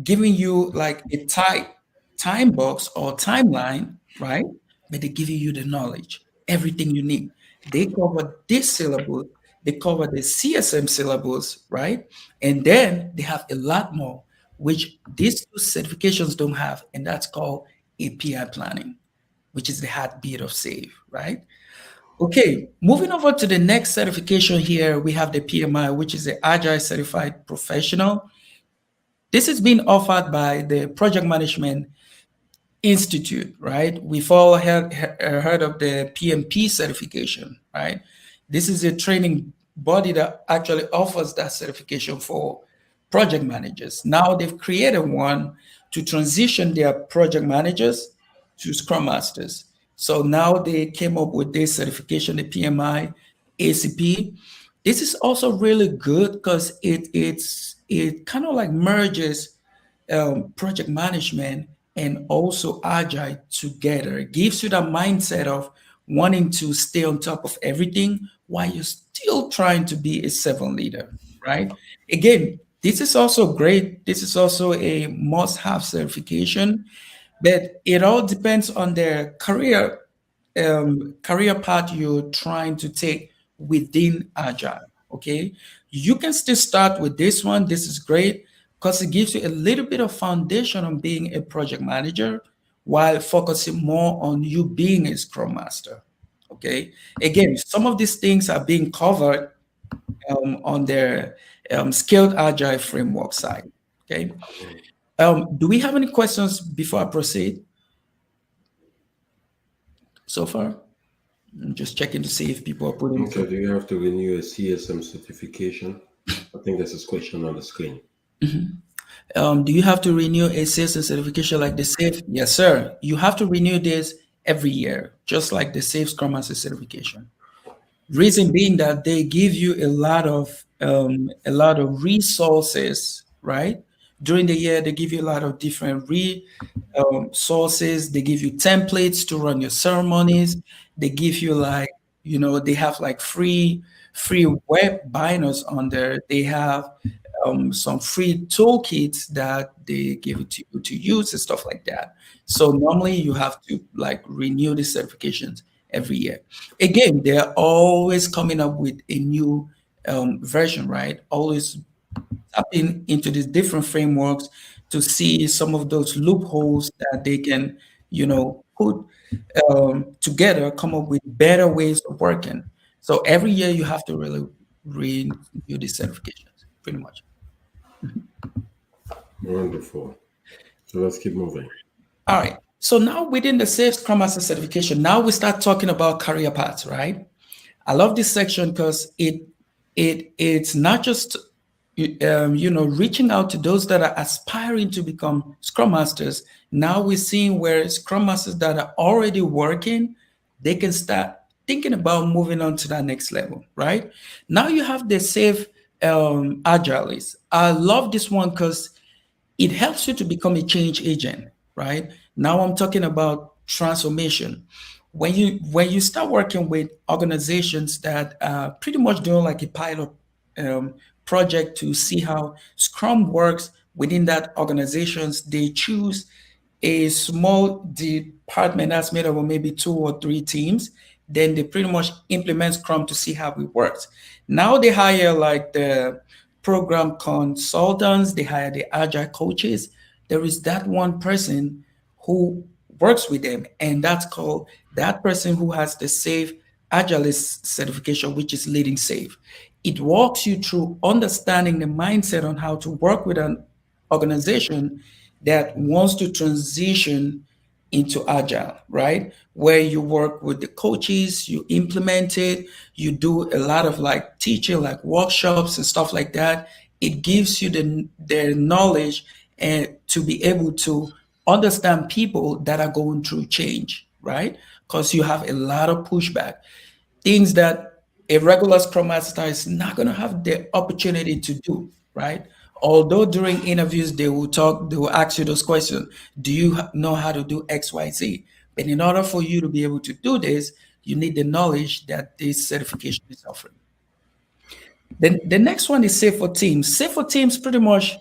giving you like a tight time box or timeline, right? But they're giving you the knowledge, everything you need. They cover this syllabus, they cover the CSM syllabus, right? And then they have a lot more, which these two certifications don't have, and that's called API planning, which is the heartbeat of SAFe, right? Okay, moving over to the next certification here, we have the PMI, which is the Agile Certified Professional. This is being offered by the Project Management Institute, right? We've all heard of the PMP certification, right? This is a training body that actually offers that certification for project managers. Now they've created one to transition their project managers to Scrum Masters. So now they came up with this certification, the PMI ACP. This is also really good because it kind of like merges project management and also agile together. It gives you that mindset of wanting to stay on top of everything while you're still trying to be a servant leader, right? Again, this is also great. This is also a must-have certification, but it all depends on their career path you're trying to take within agile. Okay, you can still start with this one. This is great because it gives you a little bit of foundation on being a project manager while focusing more on you being a scrum master. Okay, again, some of these things are being covered on their scaled agile framework side. Okay, do we have any questions before I proceed so far? I'm just checking to see if people are putting. Okay, do you have to renew a CSM certification? I think there's this question on the screen. Do you have to renew a CSM certification like the SAFe? Yes, sir. You have to renew this every year, just like the SAFe Scrum Master certification. Reason being that they give you a lot of resources, right? During the year, they give you a lot of different resources. They give you templates to run your ceremonies. They give you they have like free web binders on there. They have some free toolkits that they give it to you to use and stuff like that. So normally you have to like renew the certifications every year. Again, they're always coming up with a new version, right? Always tapping into these different frameworks to see some of those loopholes that they can, put together, come up with better ways of working. So every year you have to really renew these certifications, pretty much. Wonderful. So let's keep moving. All right. So now within the SAFe Scrum Master certification, now we start talking about career paths, right? I love this section because it's not just reaching out to those that are aspiring to become Scrum Masters. Now we're seeing where Scrum Masters that are already working, they can start thinking about moving on to that next level, right? Now you have the SAFe Agiles. I love this one because it helps you to become a change agent, right? Now I'm talking about transformation. When you start working with organizations that are pretty much doing like a pilot project to see how Scrum works within that organizations, they choose a small department that's made up of maybe 2 or 3 teams. Then they pretty much implement Scrum to see how it works. Now they hire like the program consultants, they hire the agile coaches. There is that one person who works with them, and that's called that person who has the SAFe Agilist certification, which is leading SAFe. It walks you through understanding the mindset on how to work with an organization that wants to transition into agile, right? Where you work with the coaches, you implement it, you do a lot of like teaching, like workshops and stuff like that. It gives you the knowledge and to be able to understand people that are going through change, right? Because you have a lot of pushback, things that a regular Scrum Master is not going to have the opportunity to do, right? Although during interviews they will ask you those questions. Do you know how to do X, Y, Z? But in order for you to be able to do this, you need the knowledge that this certification is offering. Then the next one is Safe for Teams. Safe for Teams pretty much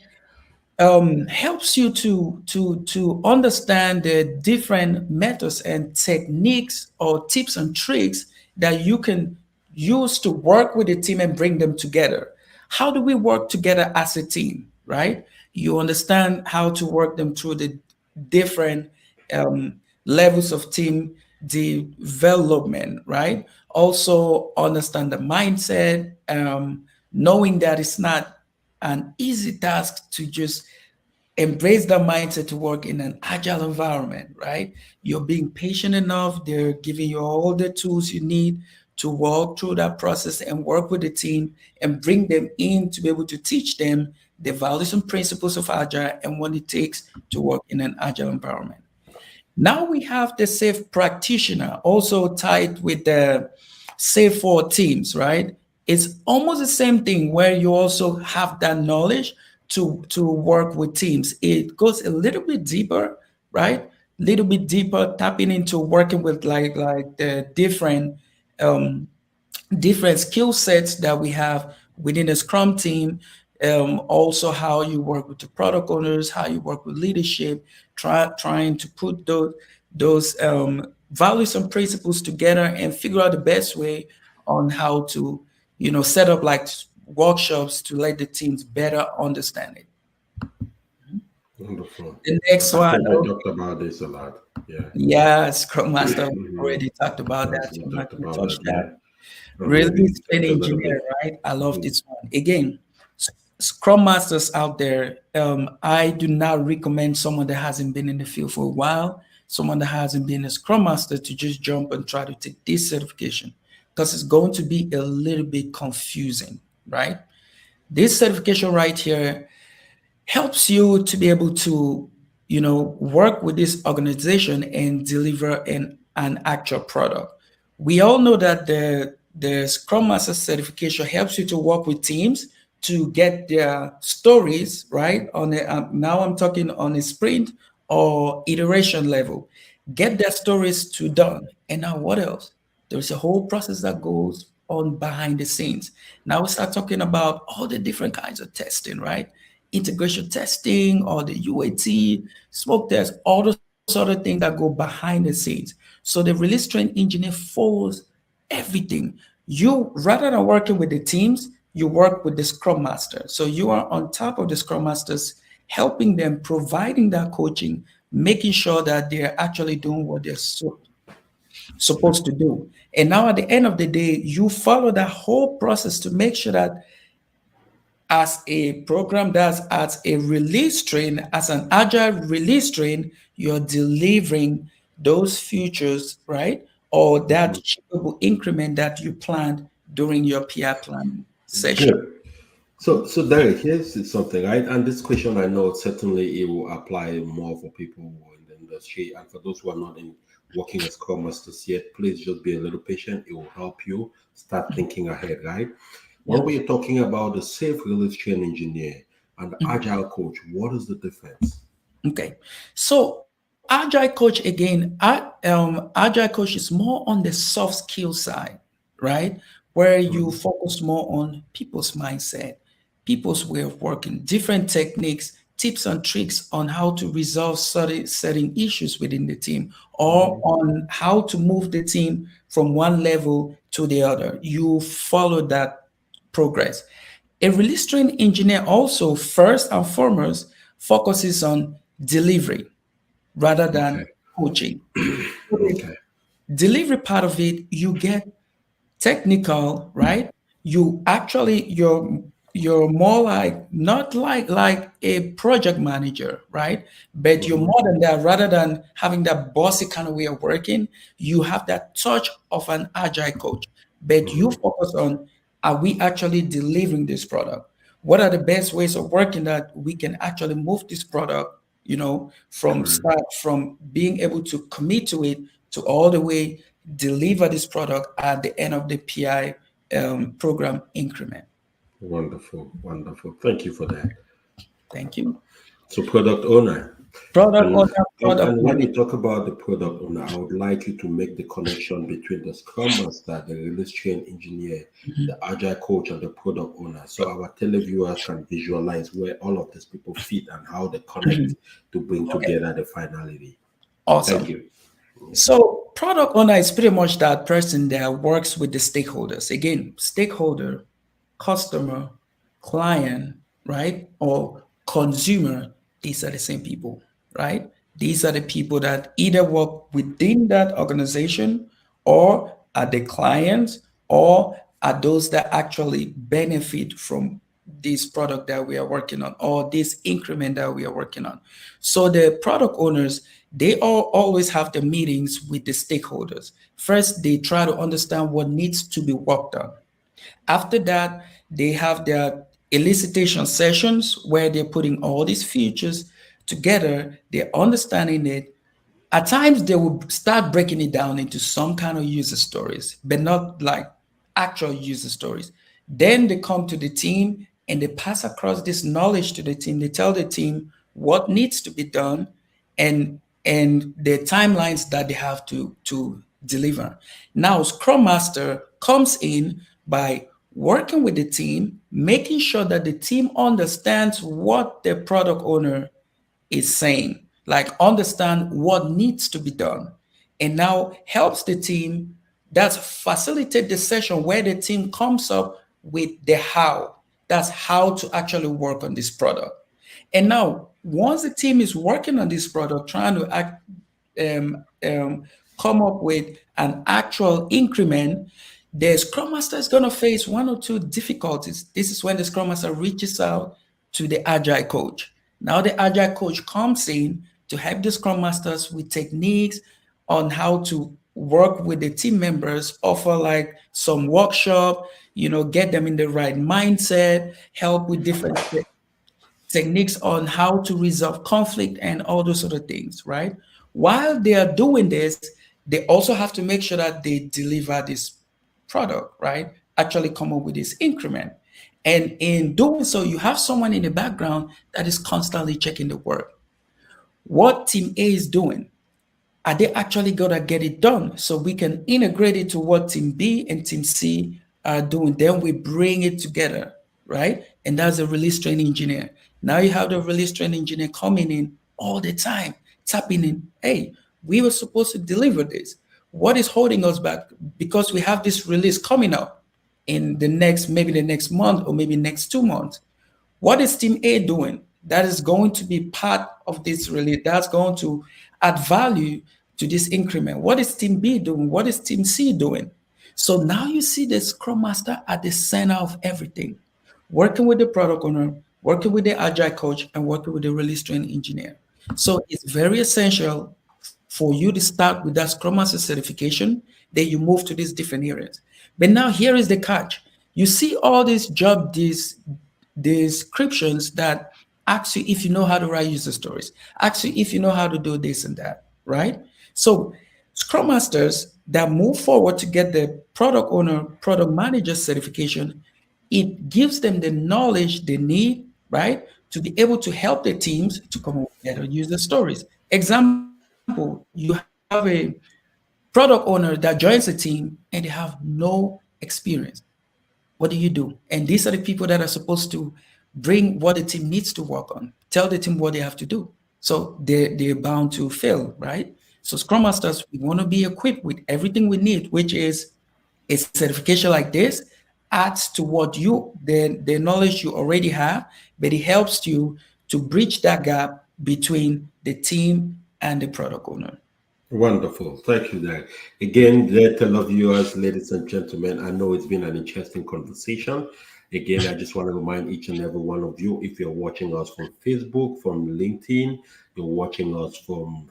helps you to understand the different methods and techniques or tips and tricks that you can use to work with the team and bring them together. How do we work together as a team, right? You understand how to work them through the different levels of team development, right? Also understand the mindset, knowing that it's not an easy task to just embrace that mindset to work in an agile environment, right? You're being patient enough. They're giving you all the tools you need to walk through that process and work with the team and bring them in to be able to teach them the values and principles of agile and what it takes to work in an agile environment. Now we have the safe practitioner also tied with the safe for teams, right? It's almost the same thing where you also have that knowledge to work with teams. It goes a little bit deeper, right? Little bit deeper, tapping into working with like the um, different skill sets that we have within the Scrum team. Also, how you work with the product owners, how you work with leadership, trying to put those values and principles together and figure out the best way on how to, set up like workshops to let the teams better understand it. Wonderful. The next I one, think we talked about this a lot. Yeah. yeah, Scrum Master already talked about Yes, that. we I'm not talked going to about touch it. that. Yeah. Maybe Release train just a little engineer, bit. right? I love this one. Again, Scrum Masters out there, I do not recommend someone that hasn't been in the field for a while, someone that hasn't been a Scrum Master to just jump and try to take this certification because it's going to be a little bit confusing, right? This certification right here helps you to be able to, work with this organization and deliver an actual product. We all know that the Scrum Master certification helps you to work with teams to get their stories right on a, now I'm talking on a sprint or iteration level, get their stories to done. And now what else? There's a whole process that goes on behind the scenes. Now we start talking about all the different kinds of testing, right? Integration testing or the UAT, smoke test, all those other things that go behind the scenes. So the release train engineer follows everything. You, rather than working with the teams, you work with the Scrum Master. So you are on top of the Scrum Masters, helping them, providing that coaching, making sure that they're actually doing what they're supposed to do. And now at the end of the day, you follow that whole process to make sure that as a program that's as a release train, as an agile release train, you're delivering those futures, right? Or that achievable increment that you planned during your PR planning session. Good. So Derek, here's something, right? And this question, I know certainly it will apply more for people who are in the industry, and for those who are not in working as Scrum Masters yet, please just be a little patient. It will help you start thinking ahead, right? Yeah. When we're talking about the safe release train engineer and the agile coach, what is the difference? Okay. So agile coach again, agile coach is more on the soft skill side, right? Where you focus more on people's mindset, people's way of working, different techniques, tips and tricks on how to resolve certain issues within the team, or on how to move the team from one level to the other. You follow that progress. A release train engineer also, first and foremost, focuses on delivery rather Okay. than coaching. So the Okay. delivery part of it, you get technical, right? You're more like not like a project manager, right? But you're more than that. Rather than having that bossy kind of way of working, you have that touch of an agile coach. But you focus on, are we actually delivering this product? What are the best ways of working that we can actually move this product, from start, from being able to commit to it to all the way deliver this product at the end of the PI program increment. Wonderful. Wonderful. Thank you for that. Thank you. So product owner. Product And, owner, and product and when you manager. talk about the product owner, I would like you to make the connection between the Scrum Master, the release train engineer, the Agile coach, and the product owner, so our televiewers can visualize where all of these people fit and how they connect to bring Okay, together the finality. Thank awesome. you. So product owner is pretty much that person that works with the stakeholders. Again, stakeholder, customer, client, right? Or consumer, these are the same people, right? These are the people that either work within that organization or are the clients or are those that actually benefit from this product that we are working on or this increment that we are working on. So the product owners, they all always have the meetings with the stakeholders. First, they try to understand what needs to be worked on. After that, they have their elicitation sessions where they're putting all these features together, they're understanding it. At times, they will start breaking it down into some kind of user stories, but not like actual user stories. Then they come to the team and they pass across this knowledge to the team. They tell the team what needs to be done and the timelines that they have to deliver. Now, Scrum Master comes in by working with the team, making sure that the team understands what the product owner is saying, like understand what needs to be done, and now helps the team. That's facilitate the session where the team comes up with the how. That's how to actually work on this product. And now, once the team is working on this product, trying to um, um, come up with an actual increment, the Scrum Master is going to face one or two difficulties. This is when the Scrum Master reaches out to the Agile coach. Now, the Agile coach comes in to help the Scrum Masters with techniques on how to work with the team members, offer like some workshop, get them in the right mindset, help with different techniques on how to resolve conflict and all those sort of things, right? While they are doing this, they also have to make sure that they deliver this product, right? Actually come up with this increment. And in doing so, you have someone in the background that is constantly checking the work. What team A is doing, are they actually going to get it done? So we can integrate it to what team B and team C are doing. Then we bring it together, right? And that's a release train engineer. Now you have the release train engineer coming in all the time, tapping in, hey, we were supposed to deliver this. What is holding us back? Because we have this release coming up in maybe the next month or maybe next 2 months. What is Team A doing? That is going to be part of this release. That's going to add value to this increment. What is Team B doing? What is Team C doing? So now you see the Scrum Master at the center of everything, working with the product owner, working with the Agile coach, and working with the release train engineer. So it's very essential for you to start with that Scrum Master certification. Then you move to these different areas. But now here is the catch. You see all these these descriptions that ask you if you know how to write user stories, ask you if you know how to do this and that, right? So Scrum Masters that move forward to get the product owner, product manager certification, it gives them the knowledge they need, right, to be able to help the teams to come up with better user stories. Example, you have a product owner that joins a team and they have no experience. What do you do? And these are the people that are supposed to bring what the team needs to work on, tell the team what they have to do. So they're bound to fail, right? So Scrum Masters, we want to be equipped with everything we need, which is a certification like this adds to what the knowledge you already have, but it helps you to bridge that gap between the team and the product owner. Wonderful. Thank you, Derek. Again, dear televiewers, ladies and gentlemen, I know it's been an interesting conversation. Again, I just want to remind each and every one of you, if you're watching us from Facebook, from LinkedIn, you're watching us from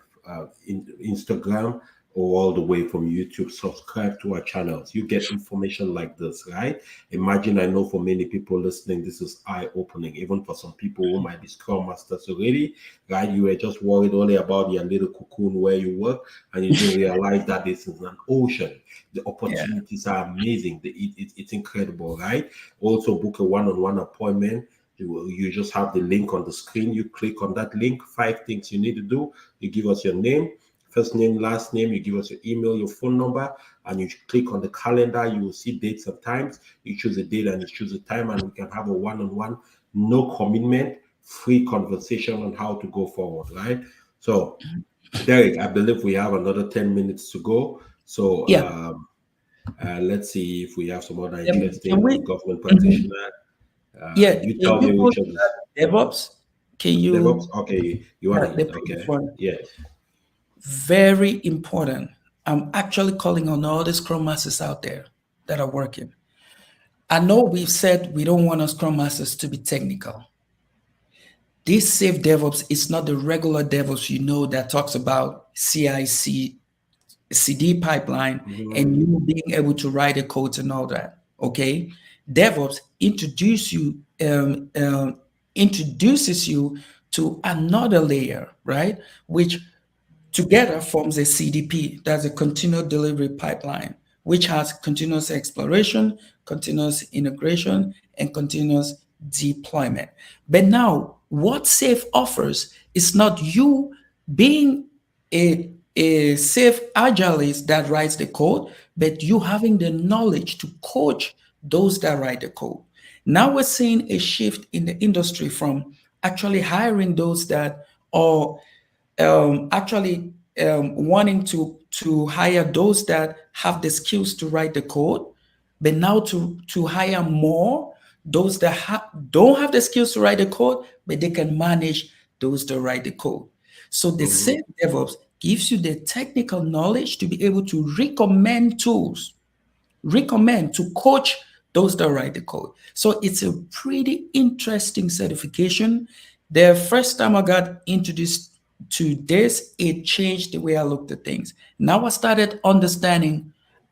Instagram, or all the way from YouTube, subscribe to our channels. You get information like this, right? Imagine, I know for many people listening, this is eye-opening, even for some people who might be Scrum Masters already, right? You were just worried only about your little cocoon where you work, and you didn't realize that this is an ocean. The opportunities are amazing. It's incredible, right? Also book a one-on-one appointment You just have the link on the screen. You click on that link. 5 things you need to do. You give us your name, first name, last name. You give us your email, your phone number, and you click on the calendar. You will see dates and times. You choose a date and you choose a time, and we can have a one-on-one, no commitment, free conversation on how to go forward, right? So, Derek, I believe we have another 10 minutes to go. So, Yeah. let's see if we have some other Can interesting we? government Mhm. practitioner. Yeah. You Can tell me you go which to of this. that DevOps? Can DevOps? you? Okay, you want The it? previous Okay, one. yes. Very important. I'm actually calling on all the Scrum Masters out there that are working. I know we've said we don't want our Scrum Masters to be technical. This safe DevOps is not the regular DevOps that talks about CI/CD pipeline and you being able to write a code and all that. Okay, DevOps introduces you to another layer, right? Which together forms a CDP, that's a continuous delivery pipeline, which has continuous exploration, continuous integration, and continuous deployment. But now, what SAFe offers is not you being a safe agilist that writes the code, but you having the knowledge to coach those that write the code. Now we're seeing a shift in the industry from actually hiring those that are actually wanting to hire those that have the skills to write the code, but now to hire more those that don't have the skills to write the code, but they can manage those to write the code. So the Mm-hmm. safe DevOps gives you the technical knowledge to be able to recommend tools, recommend to coach those that write the code. So it's a pretty interesting certification. The first time I got introduced to this, it changed the way I looked at things. Now I started understanding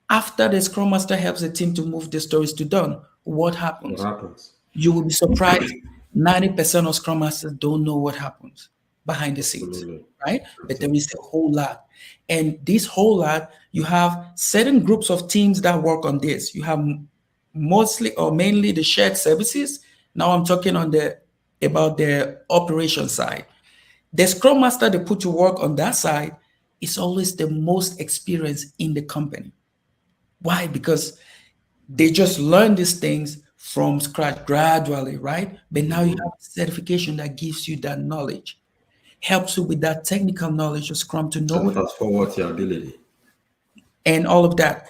after the Scrum Master helps the team to move the stories to done, what What happens? happens? You will be surprised. 90% of Scrum Masters don't know what happens behind the scenes, Absolutely. right? But there Absolutely. is a whole lot. And this whole lot, you have certain groups of teams that work on this. You have mostly or mainly the shared services. Now I'm talking about the operation side. The Scrum Master they put to work on that side is always the most experienced in the company. Why? Because they just learn these things from scratch gradually, right? But now you Mm-hmm. have certification that gives you that knowledge, helps you with that technical knowledge of Scrum to know And what fast forward your ability. and all of that.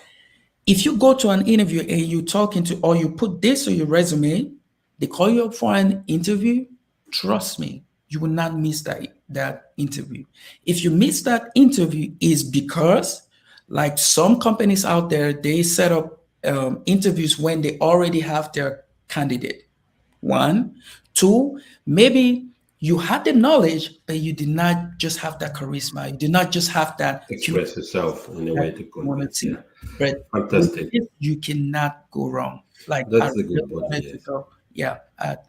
If you go to an interview and you talking to or you put this on your resume, they call you up for an interview, trust me, you will not miss that interview. If you miss that interview is because like some companies out there, they set up interviews when they already have their candidate. One, two, maybe you had the knowledge, but you did not just have that charisma. You did not just have that Express yourself in a that way to you wanted convince. to. Yeah. But with Fantastic. this, you cannot go wrong. Like I That's a really good point. wanted to Yes. go. Yeah.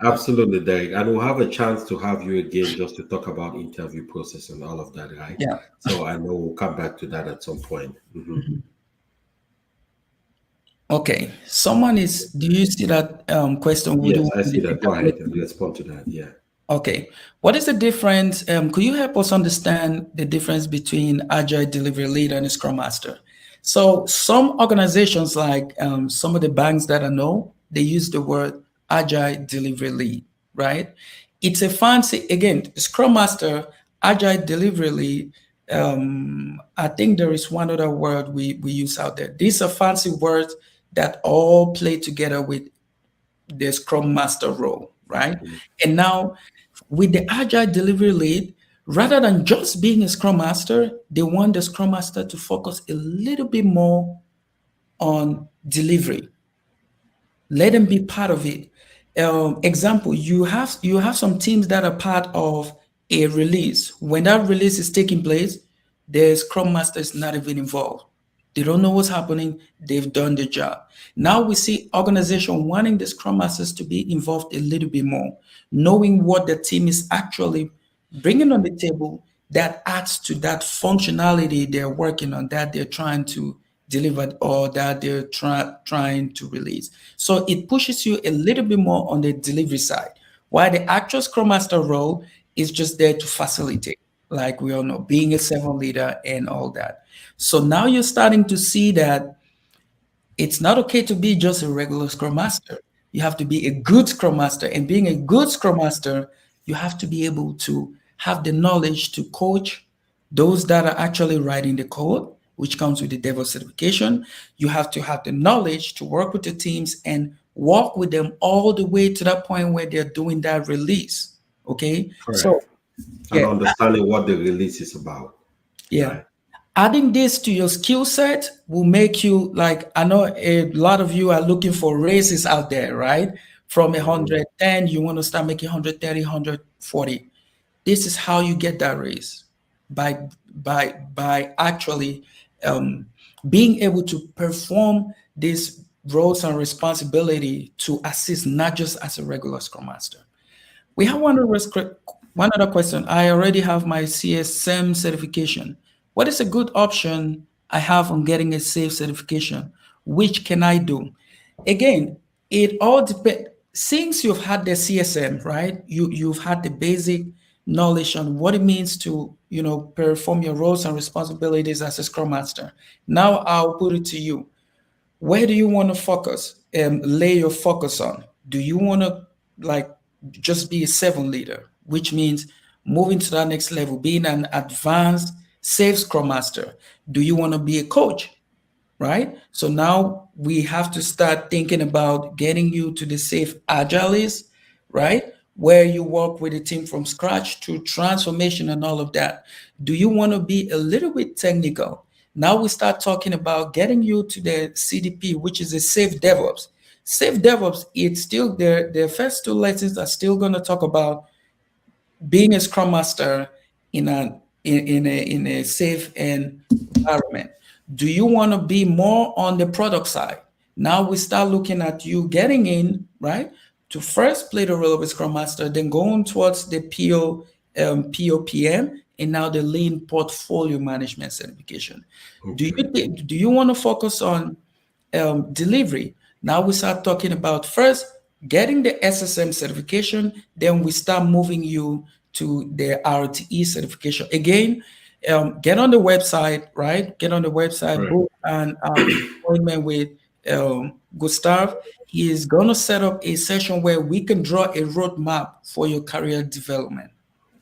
Absolutely, Derek. And we'll have a chance to have you again just to talk about interview process and all of that, right? Yeah. So I know we'll come back to that at some point. Mm-hmm. Okay. Someone is. Do you see that question? Would you Yes, want I the see that. Go ahead and data? respond to that. Yeah. Okay. What is the difference? Could you help us understand the difference between Agile Delivery Lead and a Scrum Master? So some organizations, like some of the banks that I know, they use the word Agile Delivery Lead, right? It's a fancy, again, Scrum Master, Agile Delivery Lead. I think there is one other word we use out there. These are fancy words that all play together with the Scrum Master role, right? Mm-hmm. And now with the Agile Delivery Lead, rather than just being a Scrum Master, they want the Scrum Master to focus a little bit more on delivery. Let them be part of it. Example, you have some teams that are part of a release. When that release is taking place, the Scrum Master is not even involved. They don't know what's happening. They've done the job. Now we see organization wanting the Scrum Masters to be involved a little bit more, knowing what the team is actually bringing on the table that adds to that functionality they're working on, that they're trying to deliver or that they're trying to release. So it pushes you a little bit more on the delivery side. While the actual Scrum Master role is just there to facilitate, like we all know, being a servant leader and all that. So now you're starting to see that it's not okay to be just a regular Scrum Master. You have to be a good Scrum Master. And being a good Scrum Master, you have to be able to have the knowledge to coach those that are actually writing the code, which comes with the DevOps certification. You have to have the knowledge to work with the teams and walk with them all the way to that point where they're doing that release. Okay. So, Correct. And yeah, understanding what the release is about. yeah. Right. Adding this to your skill set will make you, like, I know a lot of you are looking for raises out there, right? From 110, you want to start making 130, 140. This is how you get that raise, by actually being able to perform these roles and responsibility to assist, not just as a regular Scrum Master. We have one other question. I already have my CSM certification. What is a good option I have on getting a SAFe certification? Which can I do? Again, it all depends. Since you've had the CSM, right? You've had the basic knowledge on what it means to, perform your roles and responsibilities as a Scrum Master. Now I'll put it to you. Where do you want to focus and lay your focus on? Do you want to, like, just be a servant leader, which means moving to that next level, being an advanced SAFe Scrum Master? Do you want to be a coach? Right? So now we have to start thinking about getting you to the SAFe Agiles, right? Where you work with a team from scratch to transformation and all of that. Do you want to be a little bit technical? Now we start talking about getting you to the CDP, which is a SAFe DevOps. SAFe DevOps, it's still there. The first two lessons are still going to talk about being a Scrum Master in a safe environment. Do you want to be more on the product side? Now we start looking at you getting in, right, to first play the role of a Scrum Master, then going towards the POPM, and now the Lean Portfolio Management certification. Okay. Do you want to focus on delivery? Now we start talking about first getting the SSM certification, then we start moving you to the RTE certification. Again, get on the website, right? Get on the website, Right. book an appointment with Gustav. He is going to set up a session where we can draw a roadmap for your career development.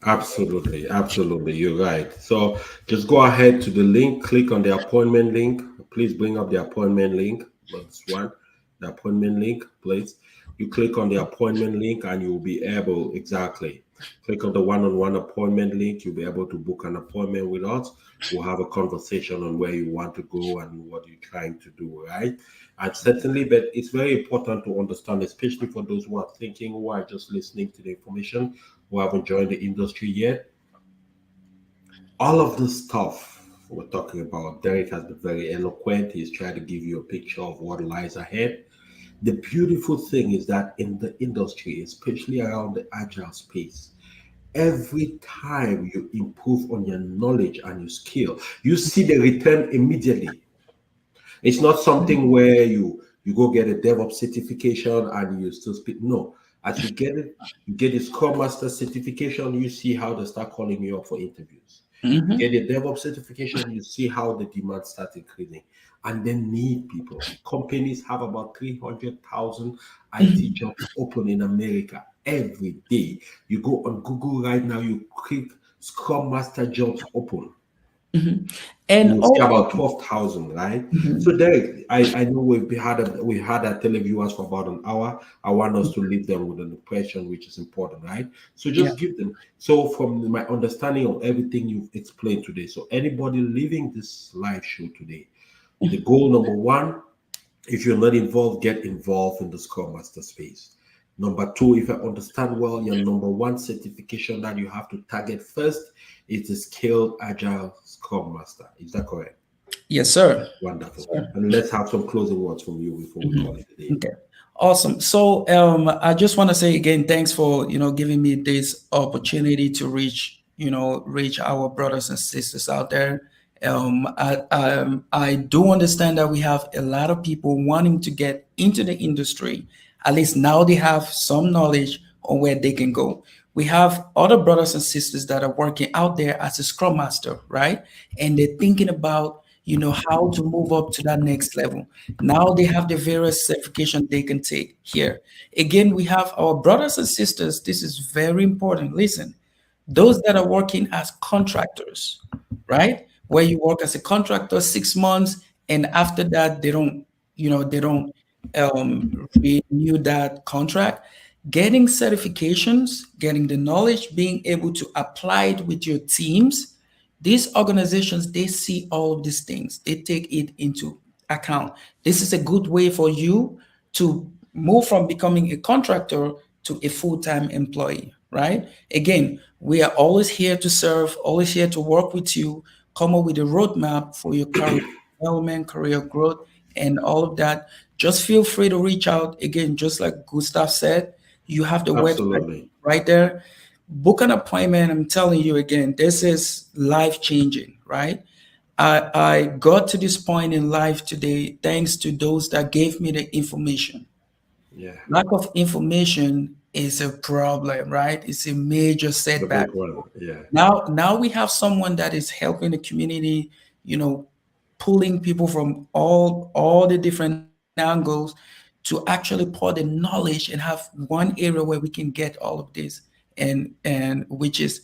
Absolutely, absolutely. You're right. So just go ahead to the link, click on the appointment link. Please bring up the appointment link. That's one, the appointment link, please. You click on the appointment link and you'll be able, exactly. Click on the one-on-one appointment link. You'll be able to book an appointment with us. We'll have a conversation on where you want to go and what you're trying to do, right? And certainly, but it's very important to understand, especially for those who are thinking, who are just listening to the information, who haven't joined the industry yet. All of this stuff we're talking about, Derek has been very eloquent. He's trying to give you a picture of what lies ahead. The beautiful thing is that in the industry, especially around the agile space, every time you improve on your knowledge and your skill, you see the return immediately. It's not something where you go get a DevOps certification and you still speak. No, as you get it, you get a Scrum Master certification, you see how they start calling you up for interviews. You get a DevOps certification, you see how the demand starts increasing. And they need people. Companies have about 300,000 IT jobs open in America every day. You go on Google right now, you click Scrum Master jobs open. And You see about 12,000, right? So Derek, I know we had our televiewers for about an hour. I want us to leave them with an impression, which is important, right? So just give them. So from my understanding of everything you've explained today, so anybody leaving this live show today, the goal number one, if you're not involved, get involved in the Scrum Master space. Number two, if I understand well, your number one certification that you have to target first is the Skilled Agile Scrum Master. Is that correct? Yes, sir. Wonderful. And let's have some closing words from you before we call it a day. Okay. Awesome. So I just want to say again, thanks for giving me this opportunity to reach our brothers and sisters out there. I do understand that we have a lot of people wanting to get into the industry. At least now they have some knowledge on where they can go. We have other brothers and sisters that are working out there as a scrum master, right? And they're thinking about, how to move up to that next level. Now they have the various certification they can take here. Again, we have our brothers and sisters. This is very important. Listen, those that are working as contractors, right? Where you work as a contractor 6 months, and after that they don't renew that contract. Getting certifications, getting the knowledge, being able to apply it with your teams. These organizations, they see all of these things. They take it into account. This is a good way for you to move from becoming a contractor to a full-time employee, right? Again, we are always here to serve, always here to work with you, come up with a roadmap for your career development, career growth, and all of that. Just feel free to reach out. Again, just like Gustav said, you have the website Absolutely. right there. Book an appointment. I'm telling you again, this is life changing, right? I got to this point in life today thanks to those that gave me the information. Yeah. Lack of information is a problem, right? It's a major The setback. big one. Yeah. Now we have someone that is helping the community, pulling people from all the different angles to actually pour the knowledge and have one area where we can get all of this, and which is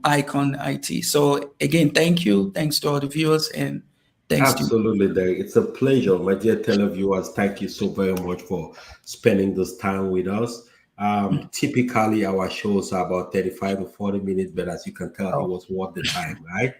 Icon IT. So again, thanks to all the viewers, and thanks to Absolutely, Derek. It's a pleasure, my dear televiewers. Thank you so very much for spending this time with us. Typically, our shows are about 35 to 40 minutes, but as you can tell, it oh, was worth the time, right?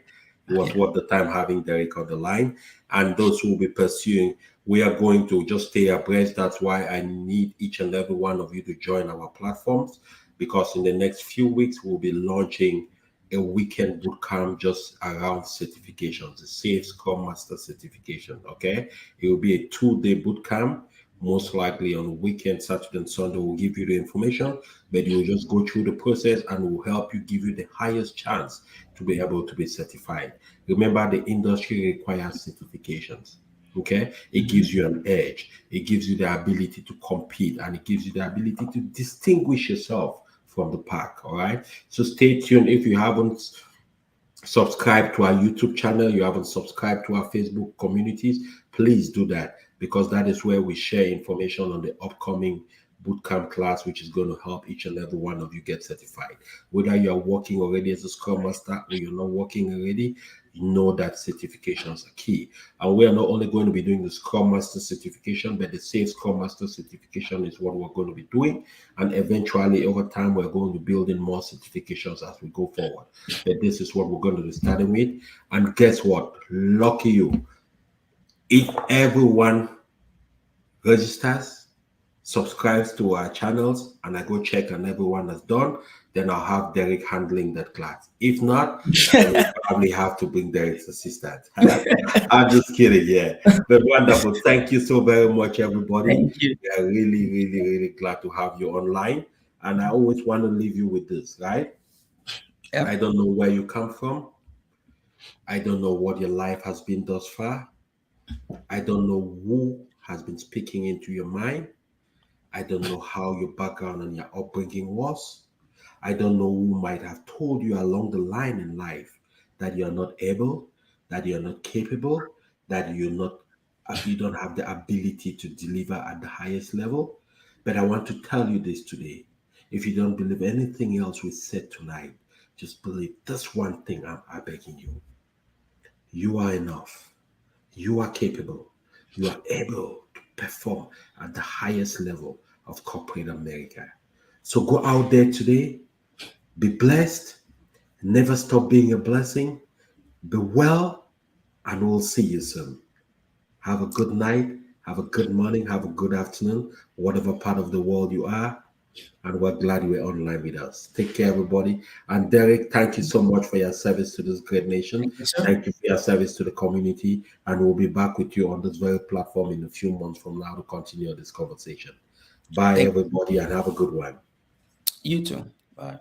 It was yeah. worth the time having Derek on the line. And those who will be pursuing, we are going to just stay abreast. That's why I need each and every one of you to join our platforms, because in the next few weeks, we'll be launching a weekend boot camp just around certifications, the Safe Scrum Master certification. Okay, it will be a 2-day boot camp, most likely on weekend, Saturday and Sunday. We'll give you the information, but you will just go through the process and will help you, give you the highest chance to be able to be certified. Remember, the industry requires certifications. Okay, it gives you an edge, it gives you the ability to compete, and it gives you the ability to distinguish yourself from the pack. All right, so stay tuned. If you haven't subscribed to our YouTube channel, you haven't subscribed to our Facebook communities, please do that, because that is where we share information on the upcoming bootcamp class, which is going to help each and every one of you get certified. Whether you are working already as a Scrum Master or you're not working already, you know that certifications are key. And we are not only going to be doing the Scrum Master certification, but the Safe Scrum Master certification is what we're going to be doing. And eventually, over time, we're going to build in more certifications as we go forward. But this is what we're going to be starting with. And guess what? Lucky you. If everyone registers, subscribes to our channels, and I go check and everyone has done, then I'll have Derek handling that class. If not, then we'll probably have to bring Derek's assistant. I'm just kidding, yeah. But wonderful. Thank you so very much, everybody. Thank you. We are really, really, really glad to have you online. And I always want to leave you with this, right? Yep. I don't know where you come from. I don't know what your life has been thus far. I don't know who has been speaking into your mind. I don't know how your background and your upbringing was. I don't know who might have told you along the line in life that you're not able, that you're not capable, that you don't have the ability to deliver at the highest level. But I want to tell you this today. If you don't believe anything else we said tonight, just believe this one thing I'm begging you. You are enough. You are capable. You are able to perform at the highest level of corporate America. So go out there today, be blessed, never stop being a blessing, be well, and we'll see you soon. Have a good night, have a good morning, have a good afternoon, whatever part of the world you are. And we're glad you were online with us. Take care, everybody. And Derek, thank you so much for your service to this great nation. Thank you, sir. Thank you for your service to the community. And we'll be back with you on this very platform in a few months from now to continue this conversation. Bye, Thank everybody, and have a good one. you too. Bye.